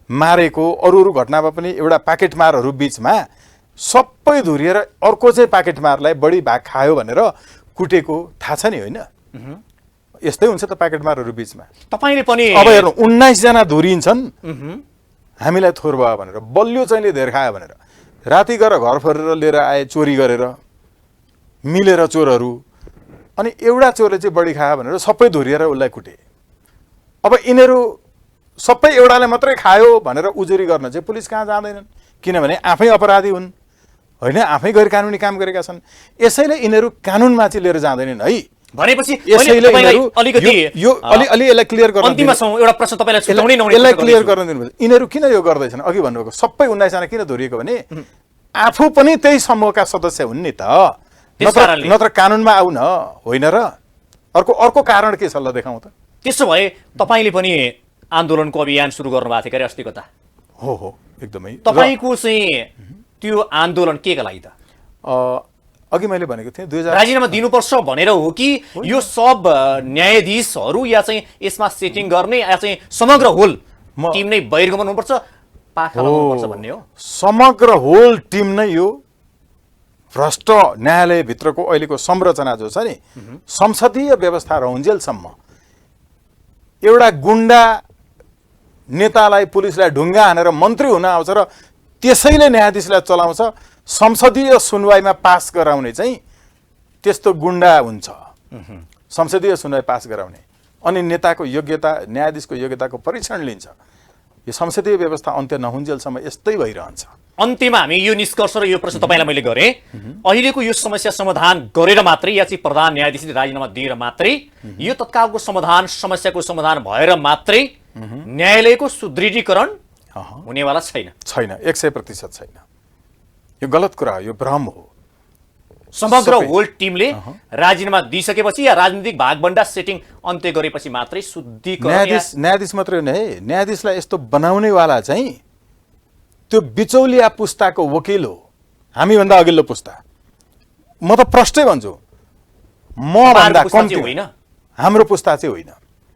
मारेको, अरू अरू घटनामा पनि एउटा पाकेटमारहरू बिचमा सबै धुरिएर अर्को चाहिँ पाकेटमारलाई बढी भाग खायो भनेर कुटेको थाहा छ नि, होइन? यस्तै हुन्छ त पाकेटमारहरू बिचमा। तपाईँले पनि अब हेर्नु 19 जना धुरिन्छन् हामीलाई थोर भयो भनेर, बलियो चाहिँले धेर खायो भनेर, राति गएर घर फरेर लिएर आए चोरी गरेर, मिलेर चोरहरू, अनि एउटा चोरले चाहिँ बढी खायो भनेर सबै धुरिएर उसलाई कुटे। अब यिनीहरू सबै एउटाले मात्रै खायो भनेर उजुरी गर्न चाहिँ पुलिस कहाँ जाँदैनन्, किनभने आफै अपराधी हुन्, होइन? आफै गैर कानुनी काम गरेका छन्। यसैले यिनीहरू कानुनमाथि लिएर जाँदैनन् है। भनेपछि यसैले तपाईँलाई यिनीहरू अलिकति यो अलि यसलाई क्लियर गर्न अन्तिममा छौँ। एउटा प्रश्न तपाईँलाई छुटाउनै नहुने यसलाई प्रश्न क्लियर गर्दैछु। गर्न दिनुपर्छ। यिनीहरू किन यो गर्दैछन्? अघि भन्नुभएको सबै 19 जना किन धुरिएको भने आफू पनि त्यही समूहका सदस्य हुन् नि त। त्यसकारणले। नत्र कानुनमा आउ न, होइन र? अर्को कारण के छ ल देखाउँ त। त्यसो भए तपाईँले पनि आन्दोलनको अभियान सुरु गर्नुभएको थियो अरे अस्ति कता? हो एकदमै। तपाईँको चाहिँ त्यो आन्दोलन केका लागि त? अघि मैले भनेको थिएँ 2000 राजीनामा दिनुपर्छ भनेर हो कि यो सब न्यायाधीशहरू या चाहिँ यसमा सेटिङ गर्ने या चाहिँ समग्र होल टिम नै बहिर्गमन हुनुपर्छ, पाखामा हुनुपर्छ भन्ने हो? समग्र होल टिम नै यो भ्रष्ट न्यायालयभित्रको अहिलेको संरचना जो छ नि, संसदीय व्यवस्था रहउन्जेलसम्म एउटा गुन्डा नेतालाई पुलिसलाई ढुङ्गा हानेर मन्त्री हुन आउँछ र त्यसैले न्यायाधीशलाई चलाउँछ, संसदीय सुनवाईमा पास गराउने चाहिँ त्यस्तो गुन्डा हुन्छ। संसदीय सुनवाई पास गराउने अनि नेताको योग्यता, न्यायाधीशको योग्यताको परीक्षण लिन्छ। यो संसदीय व्यवस्था अन्त्य नहुन्जेलसम्म यस्तै भइरहन्छ। अन्त्यमा हामी यो निष्कर्ष र यो प्रश्न तपाईँलाई मैले गरेँ, अहिलेको यो समस्या समाधान गरेर मात्रै या चाहिँ प्रधान न्यायाधीशले राजीनामा दिएर मात्रै यो तत्कालको समाधान, समस्याको समाधान भएर मात्रै न्यायालयको सुदृढीकरण हुनेवाला छैन? 100% छैन। यो गलत कुरा हो, यो भ्रम हो। समग्र होल टिमले राजीनामा दिइसकेपछि या राजनीतिक भागभण्डा सेटिङ अन्त्य गरेपछि मात्रै शुद्धिकरण? न्यायाधीश मात्रै होइन है, न्यायाधीशलाई यस्तो बनाउनेवाला चाहिँ त्यो बिचौलिया पुस्ताको वकिल हो, हामीभन्दा अघिल्लो पुस्ता। म त प्रष्टै भन्छु, मभन्दा कम्ती होइन, हाम्रो पुस्ता चाहिँ होइन।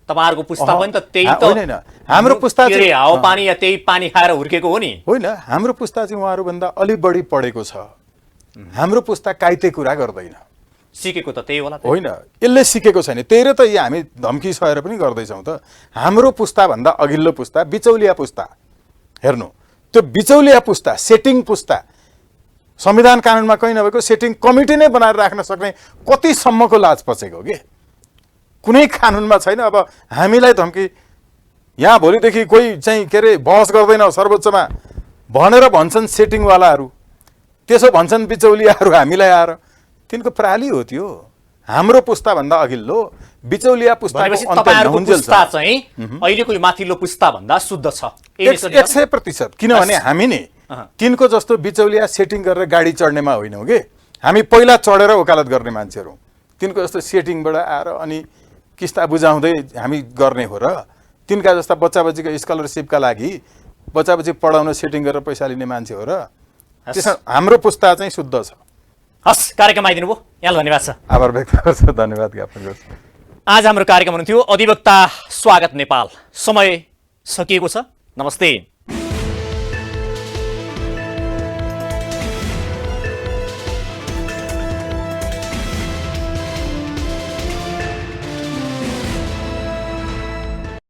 तपाईँहरूको पुस्ता पनि त त्यही त होइन, हाम्रो पुस्ता चाहिँ हावापानी या त्यही पानी खाएर हुर्केको हो नि? होइन, हाम्रो पुस्ता चाहिँ उहाँहरूभन्दा अलि बढी पढेको छ। हाम्रो पुस्ता काइते कुरा गर्दैन। सिकेको त त्यही होला होइन, यसले सिकेको छैन। त्यही र त यो हामी धम्की सहेर पनि गर्दैछौँ त। हाम्रो पुस्ताभन्दा अघिल्लो पुस्ता बिचौलिया पुस्ता। हेर्नु, त्यो बिचौलिया पुस्ता, सेटिङ पुस्ता, संविधान कानुनमा कहीँ नभएको सेटिङ कमिटी नै बनाएर राख्न सक्ने कतिसम्मको लाज पचेको के? कुनै कानुनमा छैन। अब हामीलाई धम्की यहाँ भोलिदेखि कोही चाहिँ के अरे बहस गर्दैन सर्वोच्चमा भनेर भन्छन् सेटिङवालाहरू, त्यसो भन्छन् बिचौलियाहरू हामीलाई आएर, तिनको प्राली हो त्यो। हाम्रो पुस्ताभन्दा अघिल्लो बिचौलिया पुस्ताको भनेपछि अन्त्य तपाईहरुको नहुन्जेल पुस्ता चाहिँ अहिलेको यो माथिल्लो पुस्ता भन्दा शुद्ध छ। 100%। किनभने हामी नि तिनको जस्तो बिचौलिया सेटिङ गरेर गाडी चढ्नेमा होइनौँ कि, हामी पहिला चढेर वकालत गर्ने मान्छेहरू। तिनको जस्तो सेटिङबाट आएर अनि किस्ता बुझाउँदै हामी गर्ने हो र तिनका जस्ता बच्चा बच्चीको स्कलरसिपका लागि बच्चा बच्ची पढाउन सेटिङ गरेर पैसा लिने मान्छे हो र। त्यसमा हाम्रो पुस्ता चाहिँ शुद्ध छ। हस्, कार्यक्रम आइदिनु भयो, यहाँलाई धन्यवाद छ। आभार व्यक्त गर्छु, धन्यवाद ज्ञापन गर्छु। आज हाम्रो कार्यक्रम हुनुहुन्थ्यो अधिवक्ता स्वागत नेपाल। समय सकिएको छ। नमस्ते।